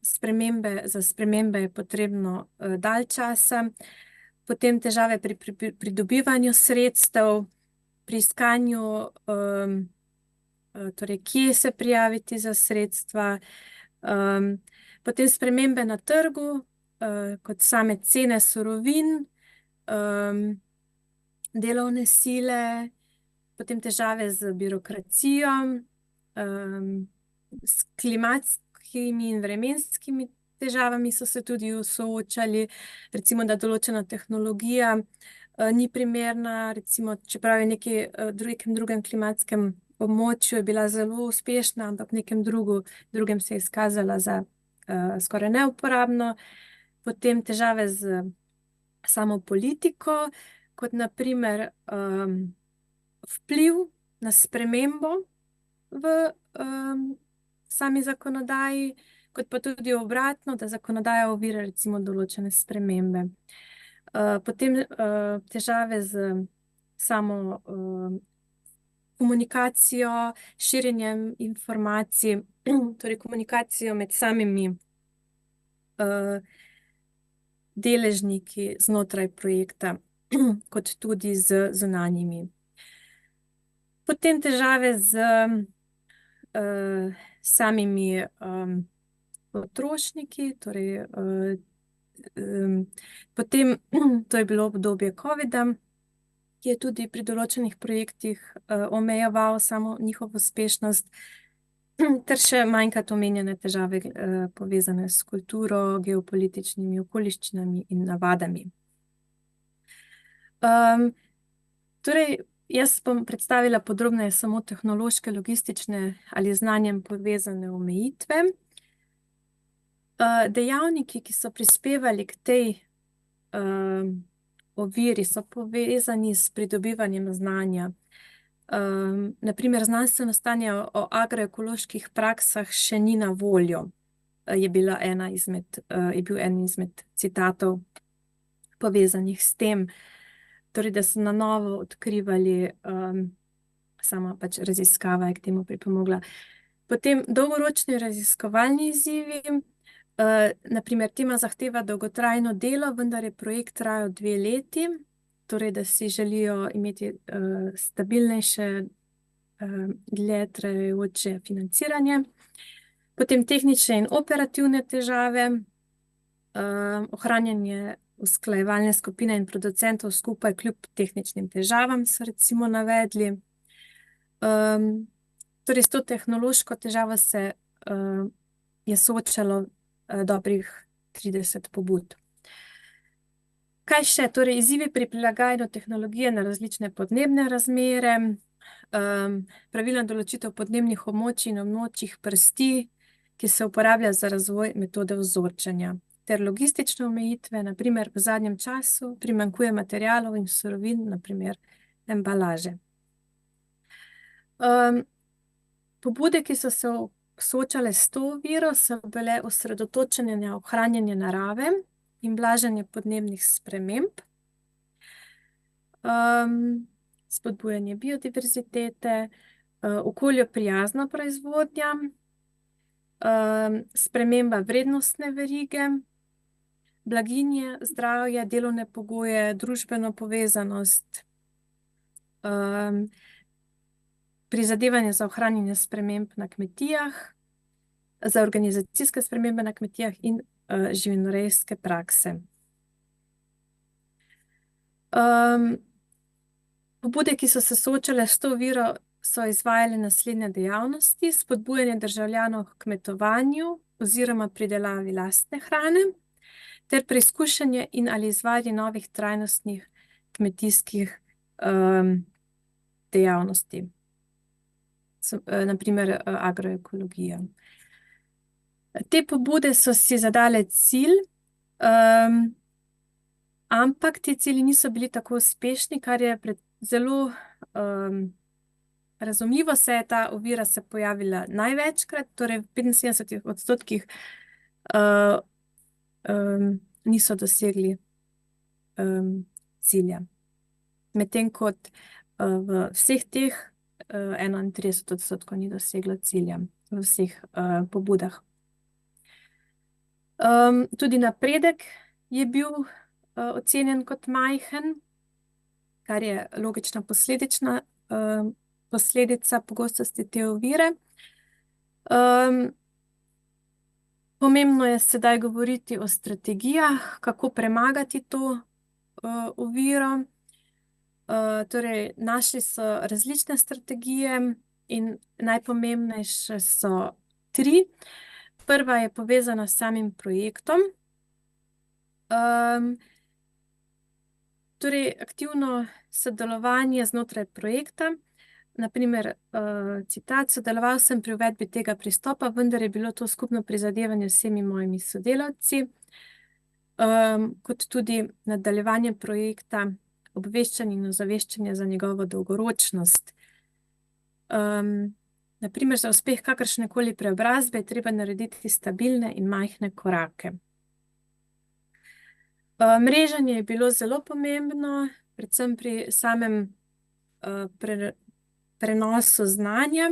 za spremembe je potrebno dalj časa. Potem težave pri pridobivanju sredstev, pri iskanju, torej kje se prijaviti za sredstva, potem spremembe na trgu, kot same cene surovin, delovne sile, potem težave z birokracijo, s klimatskimi in vremenskimi težavami so se tudi soočali, recimo, da določena tehnologija ni primerna, recimo, čeprav je nekem drugem klimatskem območju je bila zelo uspešna, ampak v nekem drugem se je izkazala za skoraj neuporabno. Potem težave z samo politiko, kot na primer vpliv na spremembo v sami zakonodaji, kot pa tudi obratno, da zakonodaja ovira recimo določene spremembe. Potem težave z samo komunikacijo, širjenjem informacij, torej komunikacijo med samimi deležniki znotraj projekta, kot tudi z zunanjimi. Potem težave z samimi potrošniki, torej potem to je bilo obdobje covida, ki je tudi pri določenih projektih omejeval samo njihovo uspešnost, ter še manjkrat omenjene težave povezane s kulturo, geopolitičnimi okoliščinami in navadami. Torej, jaz bom predstavila podrobneje samo tehnološke, logistične ali z znanjem povezane omejitve. Dejavniki, ki so prispevali k tej oviri, so povezani s pridobivanjem znanja. Na primer, znanstveno stanje o agroekoloških praksah še ni na voljo, je bil en izmed citatov povezanih s tem. Torej, da so na novo odkrivali, sama pač raziskava je k temu pripomogla. Potem dolgoročni raziskovalni izzivi, na primer, tema zahteva dolgotrajno delo, vendar je projekt trajal 2 leti, torej, da si želijo imeti stabilnejše, dlje trajajoče financiranje. Potem tehnične in operativne težave, ohranjanje usklajevalne skupine in producentov skupaj kljub tehničnim težavam so recimo navedli. Torej, s to tehnološko težavo se je soočalo dobrih 30 pobud. Kaj še? Torej, izzivi pri prilagajanju tehnologije na različne podnebne razmere, pravilna določitev podnebnih območij in območjih prsti, ki se uporablja za razvoj metode vzorčenja, ter logistične omejitve, na primer v zadnjem času primanjkuje materialov in surovin, na primer embalaže. Pobude, ki so se soočale s to oviro, so bile osredotočene na ohranjanje narave in blaženje podnebnih sprememb, spodbujanje biodiverzitete, okolju prijazna proizvodnja, sprememba vrednostne verige, blaginje, zdravje, delovne pogoje, družbeno povezanost, prizadevanje za ohranjanje sprememb na kmetijah, za organizacijske spremembe na kmetijah in živinorejske prakse. Pobude, ki so se soočale s to oviro, so izvajale naslednje dejavnosti: spodbujanje državljanov k kmetovanju oziroma pridelavi lastne hrane ter preizkušanje in ali izvajanje novih trajnostnih kmetijskih dejavnosti, na primer agroekologija. Te pobude so si zadale cilj, ampak ti cilji niso bili tako uspešni, kar je zelo razumljivo. Se je ta ovira se pojavila največkrat, torej v 75% niso dosegli cilja. Medtem kot v vseh teh 31% ni doseglo cilja v vseh pobudah. Tudi napredek je bil ocenjen kot majhen, kar je logična posledica pogostosti te ovire. Pomembno je sedaj govoriti o strategijah, kako premagati to oviro. Torej, našli so različne strategije in najpomembnejše so 3. Prva je povezana s samim projektom. Torej, aktivno sodelovanje znotraj projekta. Na primer, citat: "Sodeloval sem pri uvedbi tega pristopa, vendar je bilo to skupno prizadevanje z vsemi mojimi sodelavci." Kot tudi nadaljevanje projekta, obveščanje in ozaveščanje za njegovo dolgoročnost. Na primer, za uspeh kakršnekoli preobrazbe je treba narediti stabilne in majhne korake. Mreženje je bilo zelo pomembno, predvsem pri samem prenosu znanja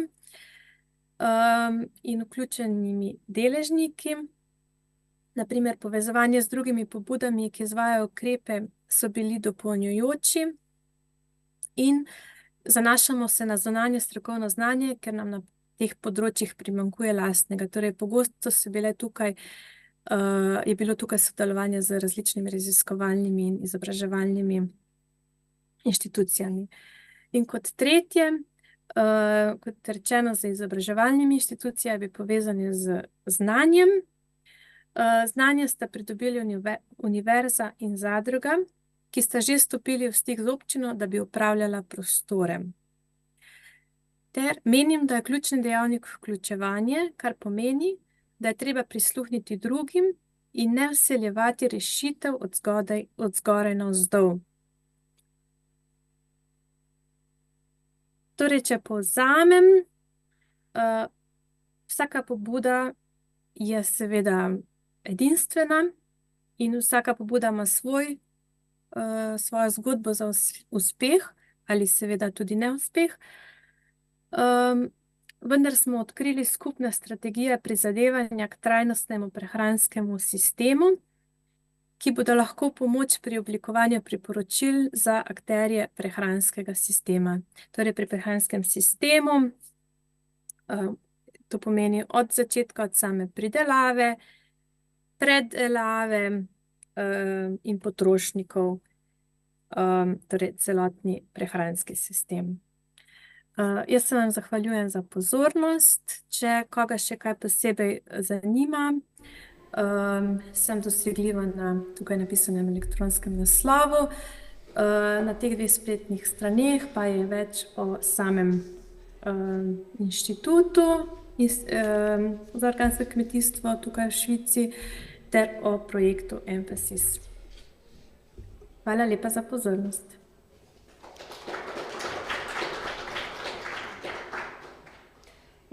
in vključenimi deležniki. Na primer, povezovanje z drugimi pobudami, ki izvajajo ukrepe, so bili dopolnjujoči, in zanašamo se na zunanje strokovno znanje, ker nam na teh področjih primanjkuje lastnega. Torej, pogosto je bilo tukaj sodelovanje z različnimi raziskovalnimi in izobraževalnimi inštitucijami. In kot tretje, kot rečeno, z izobraževalnimi inštitucijami povezane z znanjem. Znanje sta pridobili univerza in zadruga, ki sta že stopili v stik z občino, da bi upravljala prostore. Ter menim, da je ključni dejavnik vključevanje, kar pomeni, da je treba prisluhniti drugim in ne vsiljevati rešitev od zgoraj navzdol. Torej, če povzamem, vsaka pobuda je seveda edinstvena in vsaka pobuda ima svojo zgodbo za uspeh ali seveda tudi neuspeh. Vendar smo odkrili skupne strategije prizadevanja k trajnostnemu prehranskemu sistemu, ki bodo lahko pomoč pri oblikovanju priporočil za akterje prehranskega sistema. Torej, pri prehranskem sistemu, to pomeni od začetka, od same pridelave, predelave in potrošnikov, torej celotni prehranski sistem. Jaz se vam zahvaljujem za pozornost. Če koga še kaj posebej zanima, sem dosegljiva na tukaj napisanem elektronskem naslovu. Na teh 2 spletnih straneh pa je več o samem inštitutu za organsko kmetijstvo tukaj v Švici ter o projektu Emphasis. Hvala lepa za pozornost.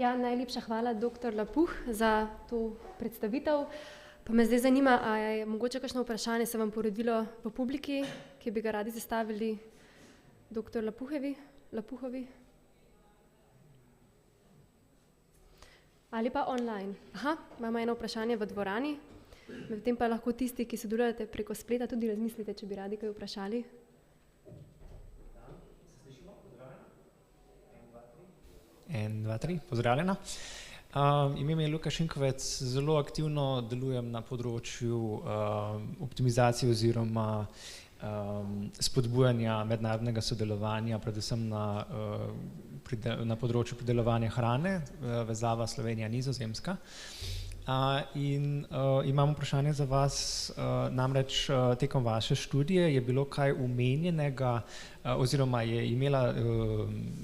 Ja, najlepša hvala, dr. Lapuh, za to predstavitev. Pa me zdaj zanima, a je mogoče kakšno vprašanje se vam porodilo v publiki, ki bi ga radi zastavili dr. Lapuhovi? Ali pa online? Aha, imamo eno vprašanje v dvorani. Medtem pa lahko tisti, ki sodelujete preko spleta, tudi razmislite, če bi radi kaj vprašali. En, dva, tri, pozdravljena. Ime mi je Luka Šinkovec, zelo aktivno delujem na področju optimizacije oziroma spodbujanja mednarodnega sodelovanja, predvsem na področju pridelovanja hrane, vezava Slovenija-Nizozemska. Imam vprašanje za vas, namreč tekom vaše študije je bilo kaj omenjenega oziroma je imela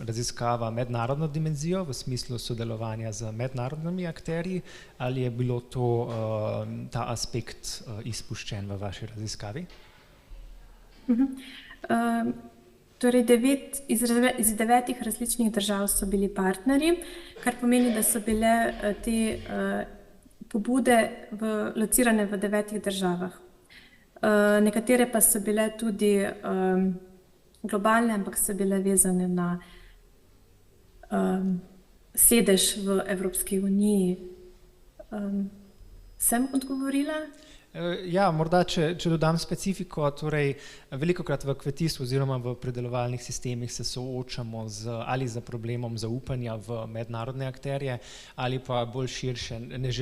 raziskava mednarodno dimenzijo v smislu sodelovanja z mednarodnimi akterji, ali je bilo ta aspekt izpuščen v vaši raziskavi? Torej iz 9 različnih držav so bili partnerji, kar pomeni, da so bile te pobude locirane v 9 državah. Nekatere pa so bile tudi globalne, ampak so bile vezane na sedež v Evropski uniji. Sem odgovorila? Ja, morda, če dodam specifiko, torej velikokrat v kmetijstvu oziroma v predelovalnih sistemih se soočamo ali z problemom zaupanja v mednarodne akterje ali pa bolj širše. Ne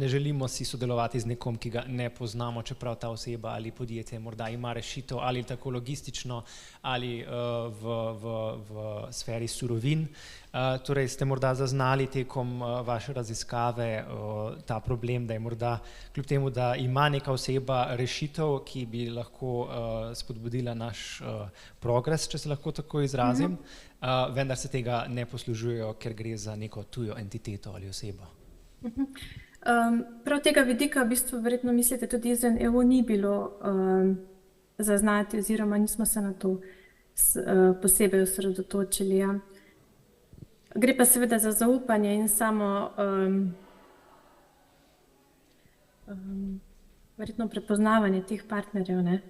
želimo si sodelovati z nekom, ki ga ne poznamo, čeprav ta oseba ali podjetje morda ima rešitev ali tako logistično ali v sferi surovin. Torej ste morda zaznali tekom vaše raziskave ta problem, da je morda kljub temu, da ima neka oseba rešitev, ki bi lahko spodbudila naš progres, če se lahko tako izrazim, vendar se tega ne poslužujejo, ker gre za neko tujo entiteto ali osebo. Prav tega vidika v bistvu verjetno mislite tudi izven EU ni bilo zaznati oziroma nismo se na to posebej osredotočili. Ja. Gre pa seveda za zaupanje in samo verjetno prepoznavanje teh partnerjev, ne?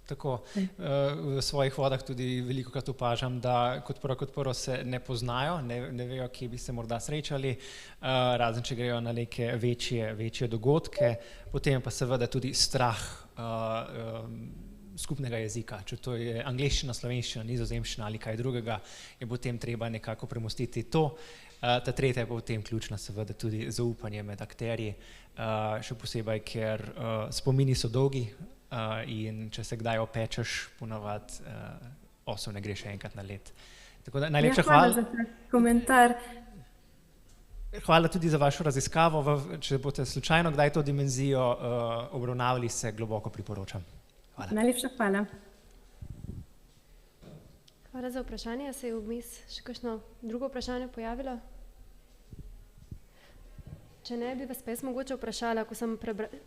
Tako, v svojih vodah tudi velikokrat opažam, da kot prvo se ne poznajo, ne vejo, kje bi se morda srečali, razen če grejo na neke večje dogodke, potem pa seveda tudi strah skupnega jezika, če to je angleščina, slovenščina, nizozemščina ali kaj drugega, je potem treba nekako premostiti to. Ta tretja je potem ključna seveda tudi zaupanje med akterji, še posebej, ker spomini so dolgi in če se kdaj opečeš, ponavadi osel ne gre še enkrat na let. Tako da najlepša hvala. Hvala za ta komentar. Hvala tudi za vašo raziskavo, če boste slučajno kdaj to dimenzijo obravnavali, se globoko priporočam. Hvala. Najlepša hvala. Hvala za vprašanje. Se je vmes še kakšno drugo vprašanje pojavilo? Če ne, bi vas pa jaz mogoče vprašala, ko sem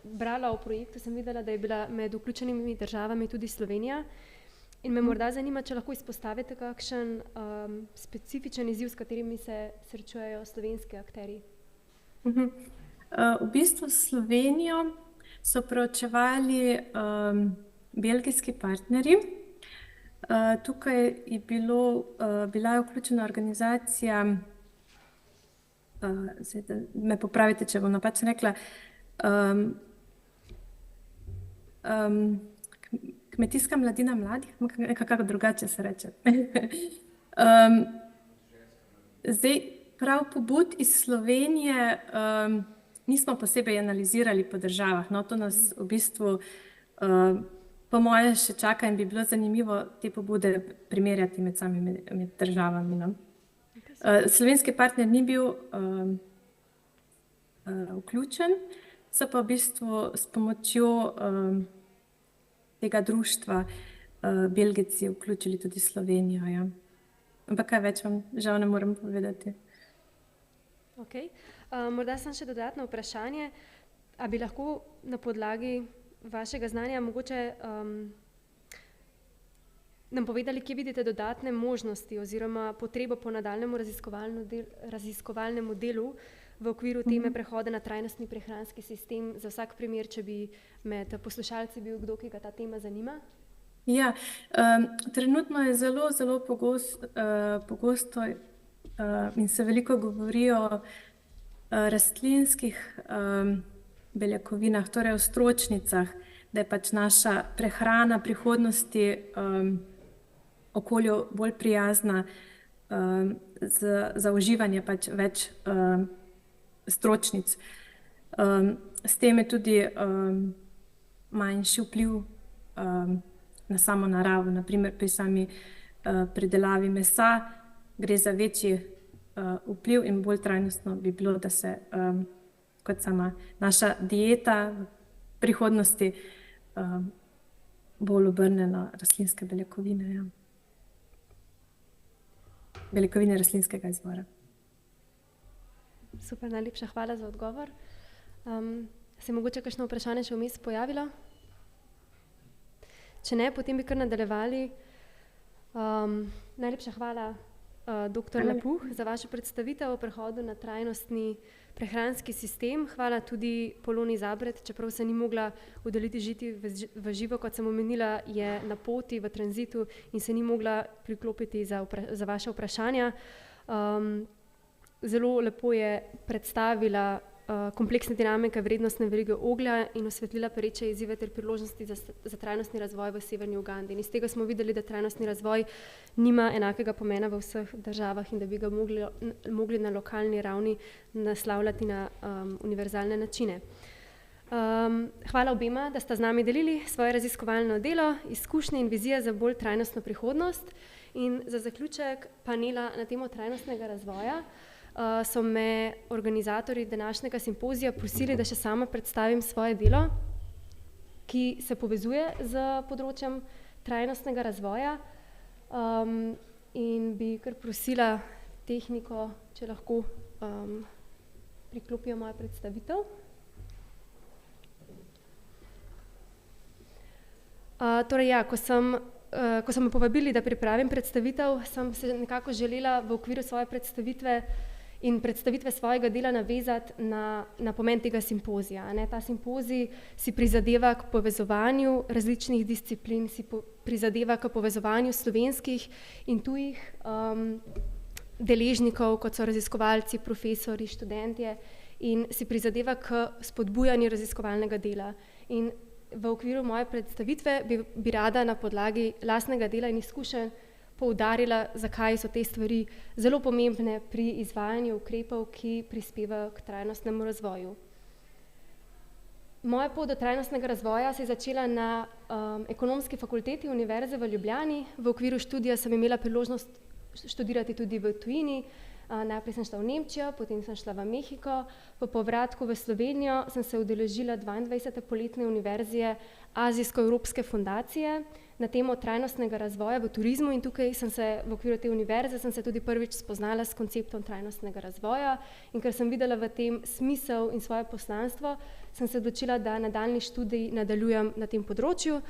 brala o projektu, sem videla, da je bila med vključenimi državami tudi Slovenija. In me morda zanima, če lahko izpostavite kakšen specifičen izziv, s katerimi se srečujejo slovenski akterji. V bistvu Slovenijo so proučevali belgijski partnerji. Tukaj je bila vključena organizacija, me popravite, če bom napačno rekla, Kmetijska mladina mladih, nekako drugače se reče. Zdaj, prav pobud iz Slovenije nismo posebej analizirali po državah. No, to nas v bistvu po moje še čaka in bi bilo zanimivo te pobude primerjati med samimi državami. No. Slovenski partner ni bil vključen, so pa v bistvu s pomočjo tega društva Belgijci vključili tudi Slovenijo. Ja. Ampak kaj več vam žal ne morem povedati. Okay. Morda sem še dodatno vprašanje, a bi lahko na podlagi vašega znanja mogoče nam povedali, kje vidite dodatne možnosti oziroma potrebo po nadaljnjemu raziskovalnemu delu v okviru teme prehoda na trajnostni prehranski sistem, za vsak primer, če bi med poslušalci bil kdo, ki ga ta tema zanima? Ja, trenutno je zelo, zelo pogosto in se veliko govori o rastlinskih beljakovinah, torej o stročnicah, da je pač naša prehrana prihodnosti okolju bolj prijazna za uživanje pač več stročnic. S tem je tudi manjši vpliv na samo naravo, naprimer pri sami pridelavi mesa gre za večji vpliv in bolj trajnostno bi bilo, da se kot sama naša dieta v prihodnosti bolj obrne na rastlinske beljakovine. Ja. Beljakovine rastlinskega izvora. Super, najlepša hvala za odgovor. Se mogoče kakšno vprašanje še vmes pojavilo? Če ne, potem bi kar nadaljevali. Najlepša hvala, dr. Lapuh, za vašo predstavitev o prehodu na trajnostni prehranski sistem. Hvala tudi Poloni Zabret, čeprav se ni mogla udeležiti v živo, kot sem omenila, je na poti, v tranzitu in se ni mogla priklopiti za vaše vprašanja. Zelo lepo je predstavila kompleksne dinamike vrednostne verige oglja in osvetlila pereče izzive ter priložnosti za trajnostni razvoj v severni Ugandi. In iz tega smo videli, da trajnostni razvoj nima enakega pomena v vseh državah in da bi ga mogli na lokalni ravni naslavljati na univerzalne načine. Hvala obema, da sta z nami delili svoje raziskovalno delo, izkušnje in vizije za bolj trajnostno prihodnost. In za zaključek panela na temo trajnostnega razvoja so me organizatorji današnjega simpozija prosili, da še sama predstavim svoje delo, ki se povezuje z področjem trajnostnega razvoja, in bi kar prosila tehniko, če lahko priklopijo mojo predstavitev. Torej ja, ko so me povabili, da pripravim predstavitev, sem se nekako želela v okviru svoje predstavitve in predstavitve svojega dela navezati na pomen tega simpozija. Ta simpozij si prizadeva k povezovanju različnih disciplin, si prizadeva k povezovanju slovenskih in tujih deležnikov, kot so raziskovalci, profesorji, študentje, in si prizadeva k spodbujanju raziskovalnega dela. In v okviru moje predstavitve bi rada na podlagi lastnega dela in izkušenj poudarila, zakaj so te stvari zelo pomembne pri izvajanju ukrepov, ki prispevajo k trajnostnemu razvoju. Moja pot do trajnostnega razvoja se je začela na Ekonomski fakulteti Univerze v Ljubljani. V okviru študija sem imela priložnost študirati tudi v tujini. Najprej sem šla v Nemčijo, potem sem šla v Mehiko. Po povratku v Slovenijo sem se udeležila 22. poletne univerzije Azijsko-Evropske fundacije na temo trajnostnega razvoja v turizmu in tukaj sem se v okviru te univerze tudi prvič spoznala s konceptom trajnostnega razvoja in ker sem videla v tem smisel in svoje poslanstvo, sem se odločila, da nadaljnji študij nadaljujem na tem področju.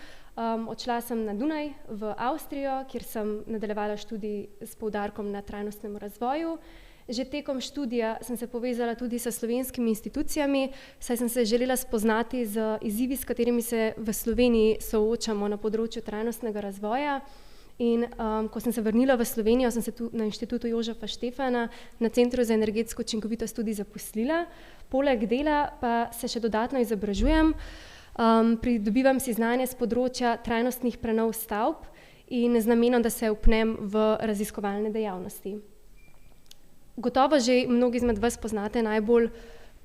Odšla sem na Dunaj v Avstrijo, kjer sem nadaljevala študij s poudarkom na trajnostnem razvoju. Že tekom študija sem se povezala tudi s slovenskimi institucijami, saj sem se želela spoznati z izzivi, s katerimi se v Sloveniji soočamo na področju trajnostnega razvoja. In ko sem se vrnila v Slovenijo, sem se tu na Inštitutu Jožefa Štefana na Centru za energetsko učinkovitost tudi zaposlila. Poleg dela pa se še dodatno izobražujem, pridobivam si znanje z področja trajnostnih prenov stavb in z namenom, da se vpnem v raziskovalne dejavnosti. Gotovo že mnogi izmed vas poznate najbolj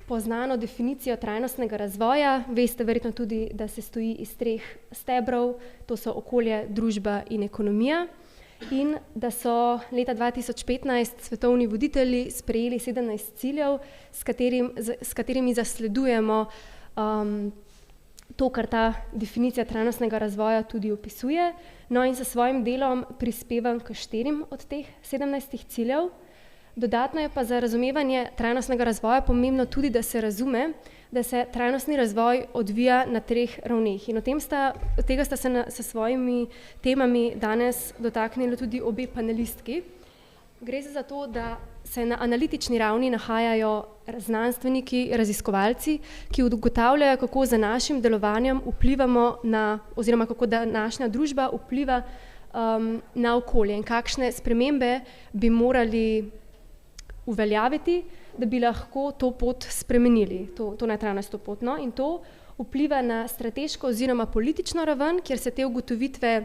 poznano definicijo trajnostnega razvoja. Veste verjetno tudi, da se stoji iz 3 stebrov, to so okolje, družba in ekonomija. In da so leta 2015 svetovni voditelji sprejeli 17 ciljev, s katerimi zasledujemo to, kar ta definicija trajnostnega razvoja tudi opisuje. No in s svojim delom prispevam k 4 od teh 17 ciljev. Dodatno je pa za razumevanje trajnostnega razvoja pomembno tudi, da se razume, da se trajnostni razvoj odvija na 3 ravneh. In tega sta se s svojimi temami danes dotaknili tudi obe panelistki. Gre za to, da se na analitični ravni nahajajo znanstveniki, raziskovalci, ki ugotavljajo, kako z našim delovanjem vplivamo oziroma kako današnja družba vpliva na okolje in kakšne spremembe bi morali uveljaviti, da bi lahko to pot spremenili, to netrajnostno pot. No? In to vpliva na strateško oziroma politično raven, kjer se te ugotovitve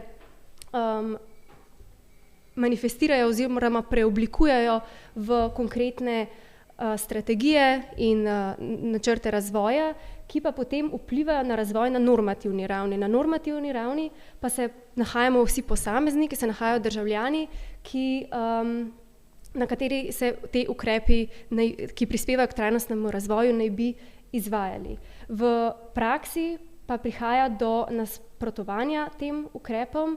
manifestirajo oziroma preoblikujejo v konkretne strategije in načrte razvoja, ki pa potem vplivajo na razvoj na normativni ravni. Na normativni ravni pa se nahajamo vsi posamezniki, se nahajajo državljani, na kateri se te ukrepi, ki prispevajo k trajnostnemu razvoju, naj bi izvajali. V praksi pa prihaja do nasprotovanja tem ukrepom,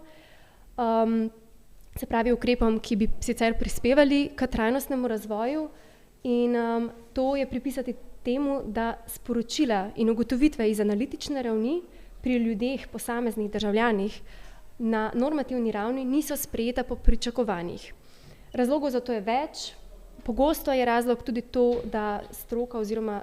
se pravi ukrepom, ki bi sicer prispevali k trajnostnemu razvoju, in to je pripisati temu, da sporočila in ugotovitve iz analitične ravni pri ljudeh, posameznih državljanih na normativni ravni niso sprejeta po pričakovanjih. Razlogov za to je več. Pogosto je razlog tudi to, da stroka oziroma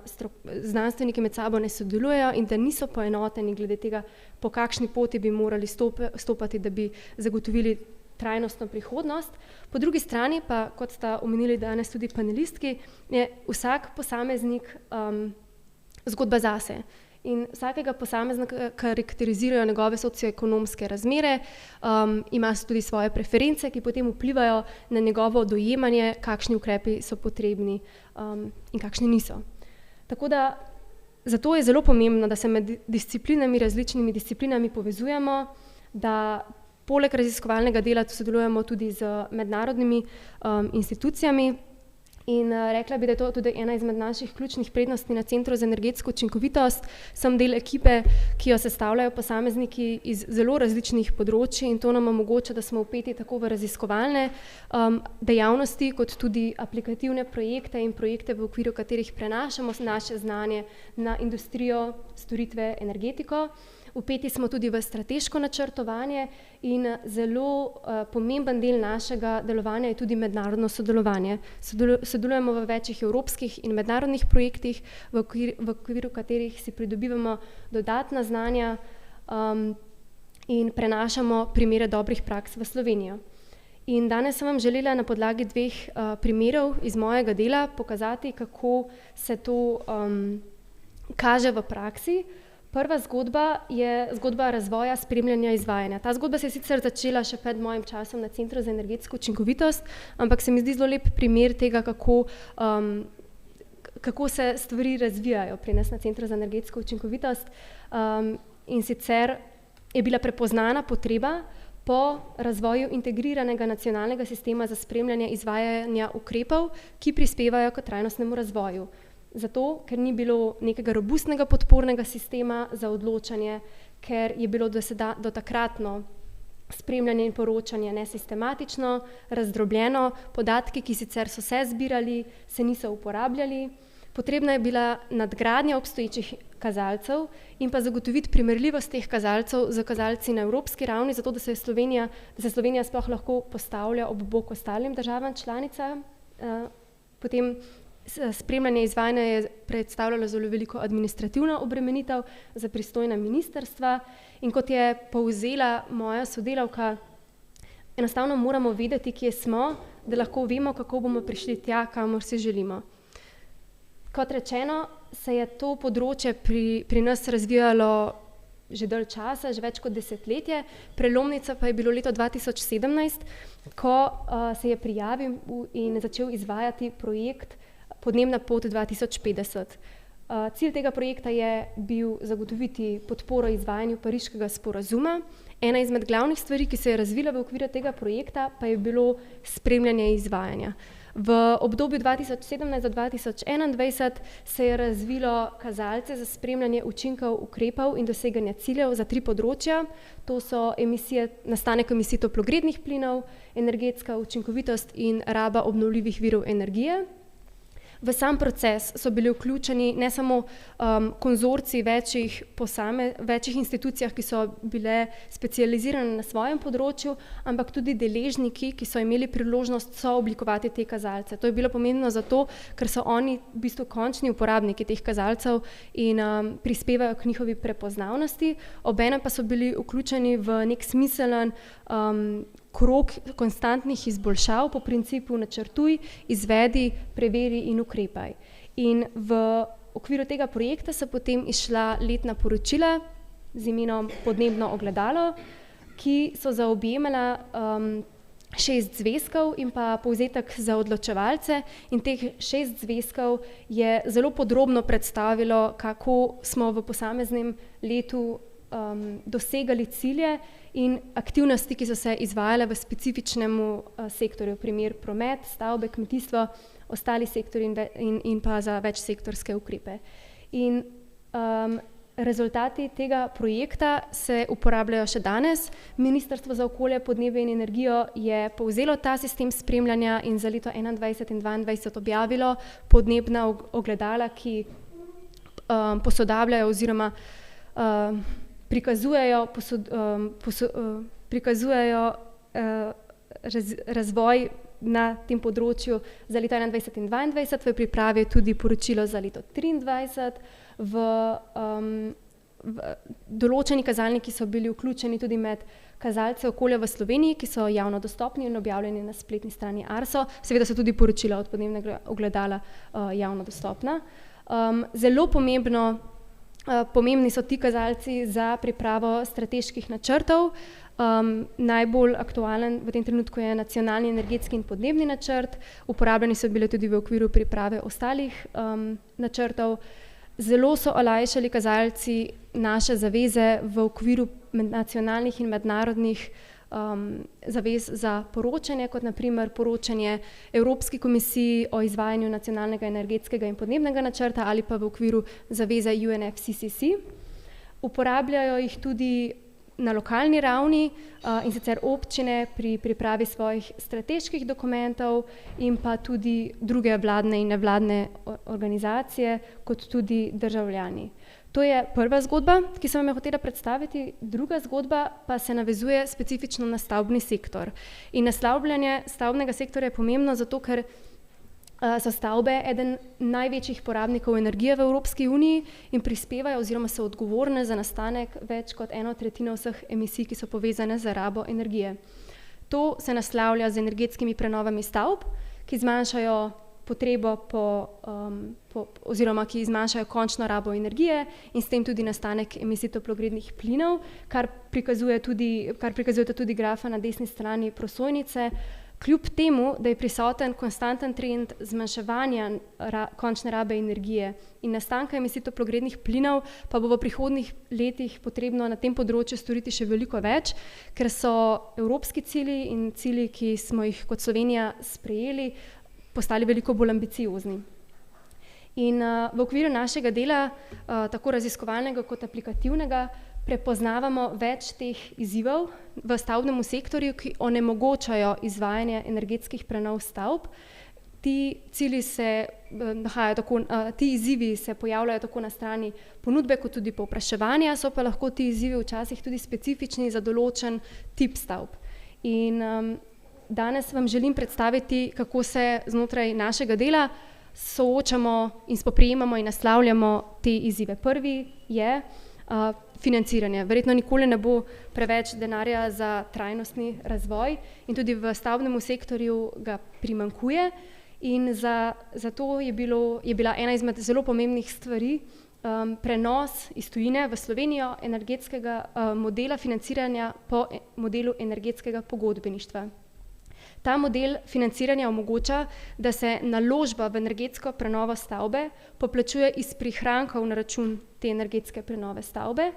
znanstveniki med sabo ne sodelujejo in da niso poenoteni glede tega, po kakšni poti bi morali stopati, da bi zagotovili trajnostno prihodnost. Po drugi strani pa, kot sta omenili danes tudi panelistki, je vsak posameznik zgodba zase. In vsakega posameznika karakterizirajo njegove socioekonomske razmere, ima tudi svoje preference, ki potem vplivajo na njegovo dojemanje, kakšni ukrepi so potrebni in kakšni niso. Tako da zato je zelo pomembno, da se med različnimi disciplinami povezujemo, da poleg raziskovalnega dela sodelujemo tudi z mednarodnimi institucijami. In rekla bi, da je to tudi ena izmed naših ključnih prednosti na Centru za energetsko učinkovitost. Sem del ekipe, ki jo sestavljajo posamezniki iz zelo različnih področij in to nam omogoča, da smo vpeti tako v raziskovalne dejavnosti, kot tudi aplikativne projekte in projekte, v okviru katerih prenašamo naše znanje na industrijo, storitve, energetiko. Vpeti smo tudi v strateško načrtovanje in zelo pomemben del našega delovanja je tudi mednarodno sodelovanje. Sodelujemo v večjih evropskih in mednarodnih projektih, v okviru katerih si pridobivamo dodatna znanja in prenašamo primere dobrih praks v Slovenijo. In danes sem vam želela na podlagi dveh primerov iz mojega dela pokazati, kako se to kaže v praksi. Prva zgodba je zgodba razvoja, spremljanja, izvajanja. Ta zgodba se je sicer začela še pred mojim časom na Centru za energetsko učinkovitost, ampak se mi zdi zelo lep primer tega, kako se stvari razvijajo pri nas na Centru za energetsko učinkovitost. In sicer je bila prepoznana potreba po razvoju integriranega nacionalnega sistema za spremljanje izvajanja ukrepov, ki prispevajo k trajnostnemu razvoju. Zato, ker ni bilo nekega robustnega podpornega sistema za odločanje, ker je bilo do takratno spremljanje in poročanje nesistematično, razdrobljeno, podatki, ki sicer so se zbirali, se niso uporabljali. Potrebna je bila nadgradnja obstoječih kazalcev in pa zagotoviti primerljivost teh kazalcev z kazalci na evropski ravni, zato da se Slovenija sploh lahko postavlja ob bok ostalim državam članicam. Potem spremljanje izvajanja je predstavljalo zelo veliko administrativno obremenitev za pristojna ministrstva in kot je povzela moja sodelavka, enostavno moramo vedeti, kje smo, da lahko vemo, kako bomo prišli tja, kamor si želimo. Kot rečeno, se je to področje pri nas razvijalo že dalj časa, že več kot desetletje, prelomnica pa je bilo leto 2017, ko se je prijavil in začel izvajati projekt Podnebna pot 2050. Cilj tega projekta je bil zagotoviti podporo izvajanju Pariškega sporazuma. Ena izmed glavnih stvari, ki se je razvila v okviru tega projekta, pa je bilo spremljanje izvajanja. V obdobju 2017 do 2021 se je razvilo kazalce za spremljanje učinkov ukrepov in doseganja ciljev za 3 področja. To so nastanek emisij toplogrednih plinov, energetska učinkovitost in raba obnovljivih virov energije. V sam proces so bili vključeni ne samo konzorciji večjih institucijah, ki so bile specializirane na svojem področju, ampak tudi deležniki, ki so imeli priložnost sooblikovati te kazalce. To je bilo pomembno zato, ker so oni v bistvu končni uporabniki teh kazalcev in prispevajo k njihovi prepoznavnosti, obenem pa so bili vključeni v nek smiselen krog konstantnih izboljšav po principu načrtuj, izvedi, preveri in ukrepaj. In v okviru tega projekta so potem izšla letna poročila z imenom Podnebno ogledalo, ki so zaobjemala 6 zvezkov in pa povzetek za odločevalce, in teh 6 zvezkov je zelo podrobno predstavilo, kako smo v posameznem letu dosegali cilje in aktivnosti, ki so se izvajale v specifičnemu sektorju, primer promet, stavbe, kmetijstvo, ostali sektorji in pa za večsektorske ukrepe. In rezultati tega projekta se uporabljajo še danes. Ministrstvo za okolje, podnebje in energijo je povzelo ta sistem spremljanja in za leto 2021 in 2022 objavilo podnebna ogledala, ki posodabljajo oziroma prikazujejo razvoj na tem področju za leto 2021 in 2022, v pripravi tudi poročilo za leto 2023, v določeni kazalniki so bili vključeni tudi med kazalce okolja v Sloveniji, ki so javno dostopni in objavljeni na spletni strani ARSO. Seveda so tudi poročila od podnebnega ogledala javno dostopna. Zelo pomembni so ti kazalci za pripravo strateških načrtov. Najbolj aktualen v tem trenutku je nacionalni energetski in podnebni načrt, uporabljeni so bili tudi v okviru priprave ostalih načrtov. Zelo so olajšali kazalci naše zaveze v okviru nacionalnih in mednarodnih zavez za poročanje, kot na primer poročanje Evropski komisiji o izvajanju nacionalnega energetskega in podnebnega načrta ali pa v okviru zaveze UNFCCC. Uporabljajo jih tudi na lokalni ravni in sicer občine pri pripravi svojih strateških dokumentov in pa tudi druge vladne in nevladne organizacije, kot tudi državljani. To je prva zgodba, ki sem vam jo hotela predstaviti. Druga zgodba pa se navezuje specifično na stavbni sektor. In naslavljanje stavbnega sektorja je pomembno zato, ker so stavbe eden največjih porabnikov energije v Evropski uniji in prispevajo oziroma so odgovorne za nastanek več kot 1/3 vseh emisij, ki so povezane z rabo energije. To se naslavlja z energetskimi prenovami stavb, ki zmanjšajo potrebo oziroma ki zmanjšajo končno rabo energije in s tem tudi nastanek emisij toplogrednih plinov, kar prikazujete tudi grafa na desni strani prosojnice. Kljub temu, da je prisoten konstanten trend zmanjševanja končne rabe energije in nastanka emisij toplogrednih plinov, pa bo v prihodnjih letih potrebno na tem področju storiti še veliko več, ker so evropski cilji in cilji, ki smo jih kot Slovenija sprejeli, postali veliko bolj ambiciozni. In v okviru našega dela, tako raziskovalnega kot aplikativnega, prepoznavamo več teh izzivov v stavbnem sektorju, ki onemogočajo izvajanje energetskih prenov stavb. Ti izzivi se pojavljajo tako na strani ponudbe kot tudi povpraševanja, so pa lahko ti izzivi včasih tudi specifični za določen tip stavb. In danes vam želim predstaviti, kako se znotraj našega dela soočamo in spoprijemamo in naslavljamo te izzive. Prvi je financiranje. Verjetno nikoli ne bo preveč denarja za trajnostni razvoj in tudi v stavbnem sektorju ga primanjkuje in zato je bila ena izmed zelo pomembnih stvari prenos iz tujine v Slovenijo energetskega modela financiranja po modelu energetskega pogodbeništva. Ta model financiranja omogoča, da se naložba v energetsko prenovo stavbe poplačuje iz prihrankov na račun te energetske prenove stavbe.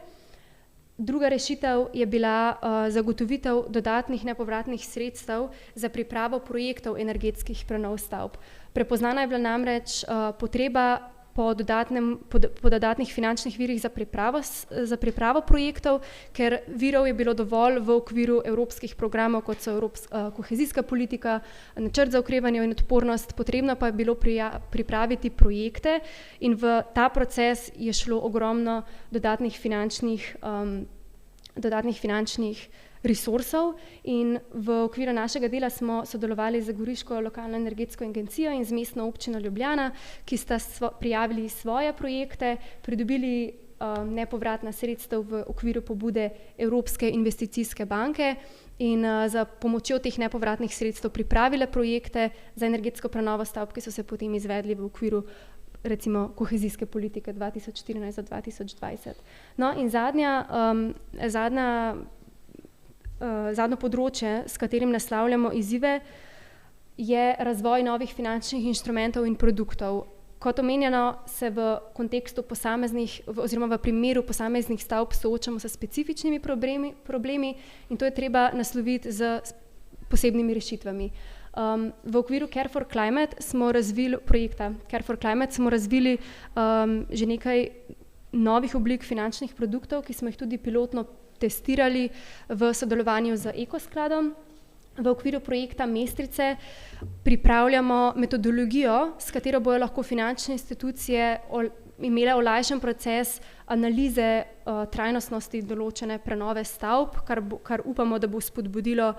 Druga rešitev je bila zagotovitev dodatnih nepovratnih sredstev za pripravo projektov energetskih prenov stavb. Prepoznana je bila namreč potreba po dodatnih finančnih virih za pripravo projektov, ker virov je bilo dovolj v okviru evropskih programov, kot so kohezijska politika, načrt za okrevanje in odpornost, potrebno pa je bilo pripraviti projekte in v ta proces je šlo ogromno dodatnih finančnih resursov in v okviru našega dela smo sodelovali z Goriško lokalno energetsko agencijo in z Mestno občino Ljubljana, ki sta prijavili svoje projekte, pridobili nepovratna sredstev v okviru pobude Evropske investicijske banke in za pomočjo teh nepovratnih sredstev pripravile projekte za energetsko prenovo stavb, ki so se potem izvedli v okviru recimo kohezijske politike 2014 do 2020. No in zadnje področje, s katerim naslavljamo izzive, je razvoj novih finančnih inštrumentov in produktov. Kot omenjeno, se v kontekstu oziroma v primeru posameznih stavb soočamo s specifičnimi problemi in to je treba nasloviti z posebnimi rešitvami. V okviru Care for Climate projekta Care for Climate smo razvili že nekaj novih oblik finančnih produktov, ki smo jih tudi pilotno testirali v sodelovanju z Ekoskladom. V okviru projekta Mestrice pripravljamo metodologijo, s katero bojo lahko finančne institucije imele olajšan proces analize trajnostnosti določene prenove stavb, kar upamo, da bo spodbudilo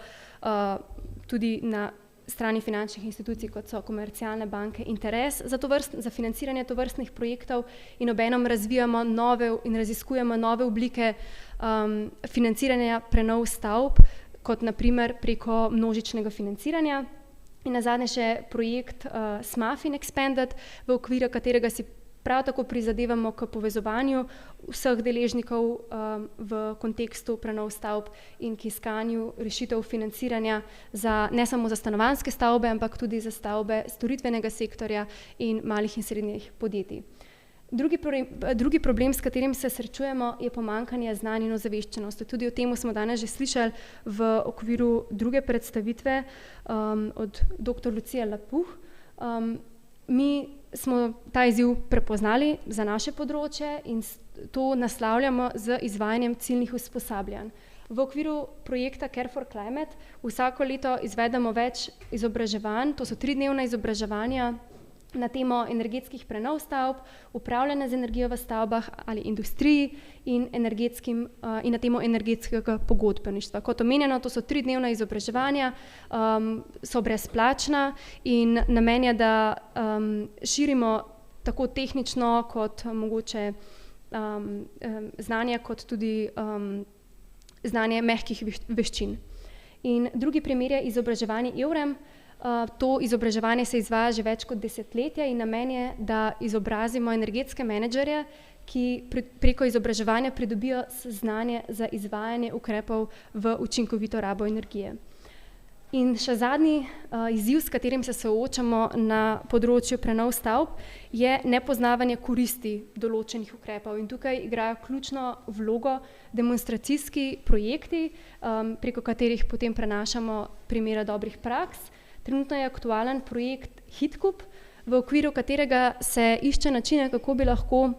tudi na strani finančnih institucij, kot so komercialne banke, interes za financiranje tovrstnih projektov in obenem razvijamo in raziskujemo nove oblike financiranja prenov stavb, kot naprimer preko množičnega financiranja. In nazadnje še projekt SMAFIN Expanded, v okviru katerega si prav tako prizadevamo k povezovanju vseh deležnikov v kontekstu prenov stavb in k iskanju rešitev financiranja ne samo za stanovanjske stavbe, ampak tudi za stavbe storitvenega sektorja in malih in srednjih podjetij. Drugi problem, s katerim se srečujemo, je pomanjkanje znanja in ozaveščenosti. Tudi o tem smo danes že slišali v okviru druge predstavitve od dr. Lucije Lapuh. Mi smo ta izziv prepoznali za naše področje in to naslavljamo z izvajanjem ciljnih usposabljanj. V okviru projekta Care for Climate vsako leto izvedemo več izobraževanj, to so 3-dnevna izobraževanja na temo energetskih prenov stavb, upravljanja z energijo v stavbah ali industriji in na temo energetskega pogodbeništva. Kot omenjeno, to so 3-dnevna izobraževanja, so brezplačna in namen je, da širimo tako tehnično kot mogoče znanje, kot tudi znanje mehkih veščin. In drugi primer je izobraževanje EUREM. To izobraževanje se izvaja že več kot desetletja in namen je, da izobrazimo energetske menedžerje, ki preko izobraževanja pridobijo znanje za izvajanje ukrepov v učinkovito rabo energije. In še zadnji izziv, s katerim se soočamo na področju prenov stavb, je nepoznavanje koristi določenih ukrepov. In tukaj igrajo ključno vlogo demonstracijski projekti, preko katerih potem prenašamo primere dobrih praks. Trenutno je aktualen projekt HITCUP, v okviru katerega se išče načine, kako bi lahko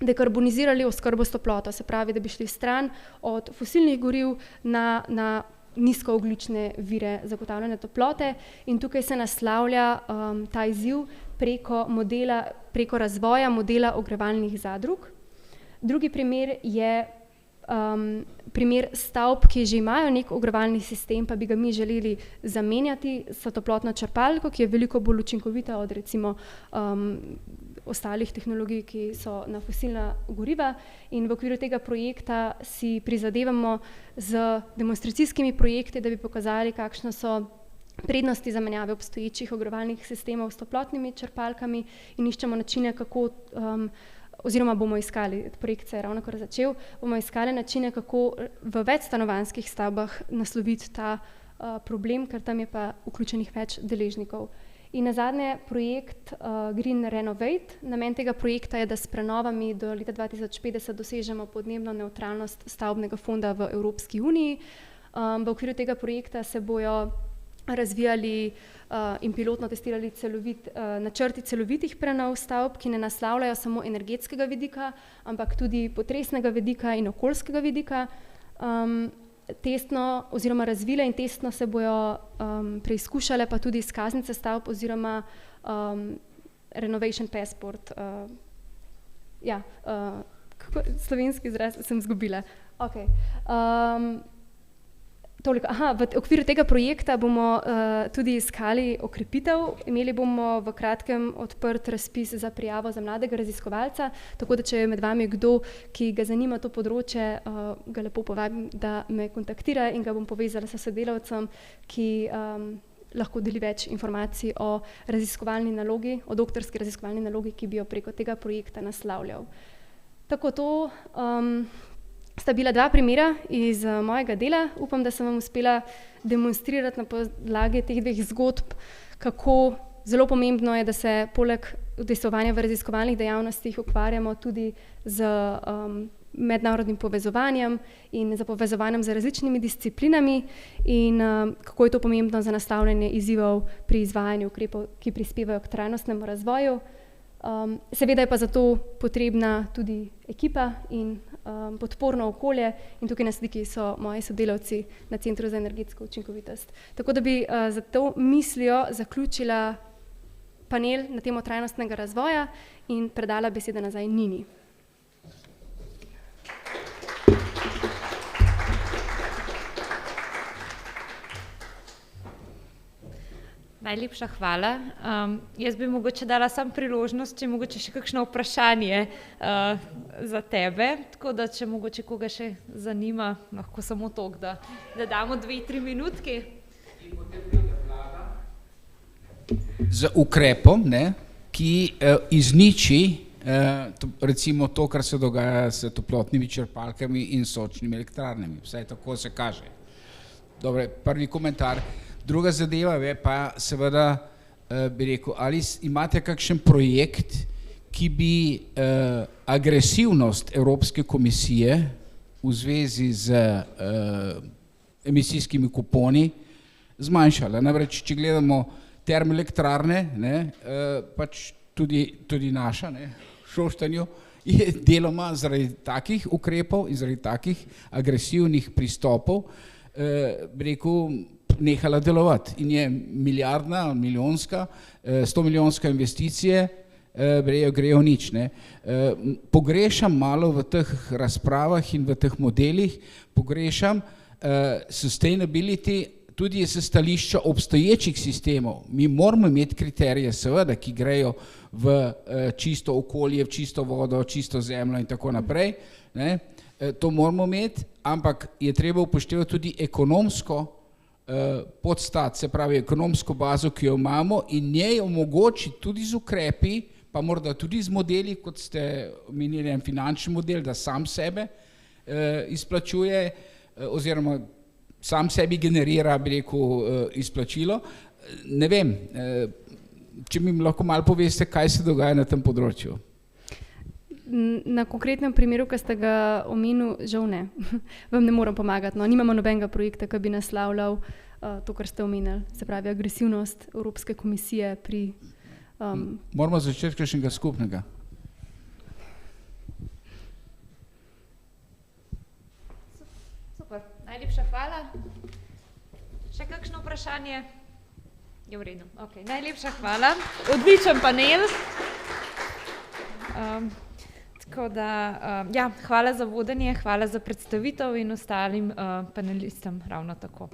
dekarbonizirali oskrbo s toploto, se pravi, da bi šli stran od fosilnih goriv na nizkoogljične vire zagotavljanja toplote in tukaj se naslavlja ta izziv preko razvoja modela ogrevalnih zadrug. Drugi primer je primer stavb, ki že imajo nek ogrevalni sistem, pa bi ga mi želeli zamenjati s toplotno črpalko, ki je veliko bolj učinkovita od recimo ostalih tehnologij, ki so na fosilna goriva. In v okviru tega projekta si prizadevamo z demonstracijskimi projekti, da bi pokazali, kakšne so prednosti zamenjave obstoječih ogrevalnih sistemov s toplotnimi črpalkami in iščemo načine, kako oziroma bomo iskali, projekt se je ravnokar začel, bomo iskali načine, kako v večstanovanjskih stavbah nasloviti ta problem, ker tam je pa vključenih več deležnikov. In nazadnje projekt Green Renovate. Namen tega projekta je, da s prenovami do leta 2050 dosežemo podnebno nevtralnost stavbnega fonda v Evropski uniji. V okviru tega projekta se bojo razvijali in pilotno testirali načrti celovitih prenov stavb, ki ne naslavljajo samo energetskega vidika, ampak tudi potresnega vidika in okoljskega vidika. Testno oziroma razvile in testno se bojo preizkušale pa tudi izkaznice stavb oziroma Renovation Passport. Slovenski izraz sem izgubila. V okviru tega projekta bomo tudi iskali okrepitev. Imeli bomo v kratkem odprt razpis za prijavo za mladega raziskovalca, tako da če je med vami kdo, ki ga zanima to področje, ga lepo povabim, da me kontaktira in ga bom povezala s sodelavcem, ki lahko deli več informacij o raziskovalni nalogi, o doktorski raziskovalni nalogi, ki bi jo preko tega projekta naslavljal. Tako to sta bila dva primera iz mojega dela. Upam, da sem vam uspela demonstrirati na podlagi teh dveh zgodb, kako zelo pomembno je, da se poleg udejstvovanja v raziskovalnih dejavnostih ukvarjamo tudi z mednarodnim povezovanjem in za povezovanjem z različnimi disciplinami in kako je to pomembno za nastavljanje izzivov pri izvajanju ukrepov, ki prispevajo k trajnostnemu razvoju. Seveda je pa za to potrebna tudi ekipa in podporno okolje in tukaj na sliki so moji sodelavci na Centru za energetsko učinkovitost. Tako da bi za to mislijo zaključila panel na temo trajnostnega razvoja in predala besedo nazaj Nini. Najlepša hvala. Jaz bi mogoče dala samo priložnost, če mogoče še kakšno vprašanje za tebe, tako da če mogoče koga še zanima, lahko samo toliko, da damo 2-3 minutki. Z ukrepom, ne, ki izniči recimo to, kar se dogaja s toplotnimi črpalkami in sončnimi elektrarnami. Vsaj tako se kaže. Dobre, prvi komentar. Druga zadeva je pa seveda, bi rekel, ali imate kakšen projekt, ki bi agresivnost Evropske komisije v zvezi z emisijskimi kuponi zmanjšala. Namreč, če gledamo termoelektrarne, ne, pač tudi naša, ne, v Šoštanju, je deloma zaradi takih ukrepov in zaradi takih agresivnih pristopov, bi rekel, nehala delovati in je milijardna, milijonska, 100-milijonska investicije, grejo nič. Ne. Pogrešam malo v teh razpravah in v teh modelih, pogrešam sustainability tudi s stališča obstoječih sistemov. Mi moramo imeti kriterije, seveda, ki grejo v čisto okolje, v čisto vodo, čisto zemljo in tako naprej. Ne. To moramo imeti, ampak je treba upoštevati tudi ekonomsko podstat, se pravi ekonomsko bazo, ki jo imamo in njej omogoči tudi z ukrepi, pa morda tudi z modeli, kot ste omenili en finančni model, da sam sebe izplačuje oziroma sam sebi generira, bi rekel, izplačilo. Ne vem, če mi lahko malo poveste, kaj se dogaja na tem področju. Na konkretnem primeru, ki ste ga omenil, žal ne. Vam ne morem pomagati. No. Nimamo nobenega projekta, ki bi naslavljal to, kar ste omenili. Se pravi, agresivnost Evropske komisije pri... Moramo začeti kakšnega skupnega. Super, najlepša hvala. Še kakšno vprašanje? Je v redu. Okay. Najlepša hvala. Odličen panel. Tako da, ja, hvala za vodenje, hvala za predstavitev in ostalim panelistom ravno tako.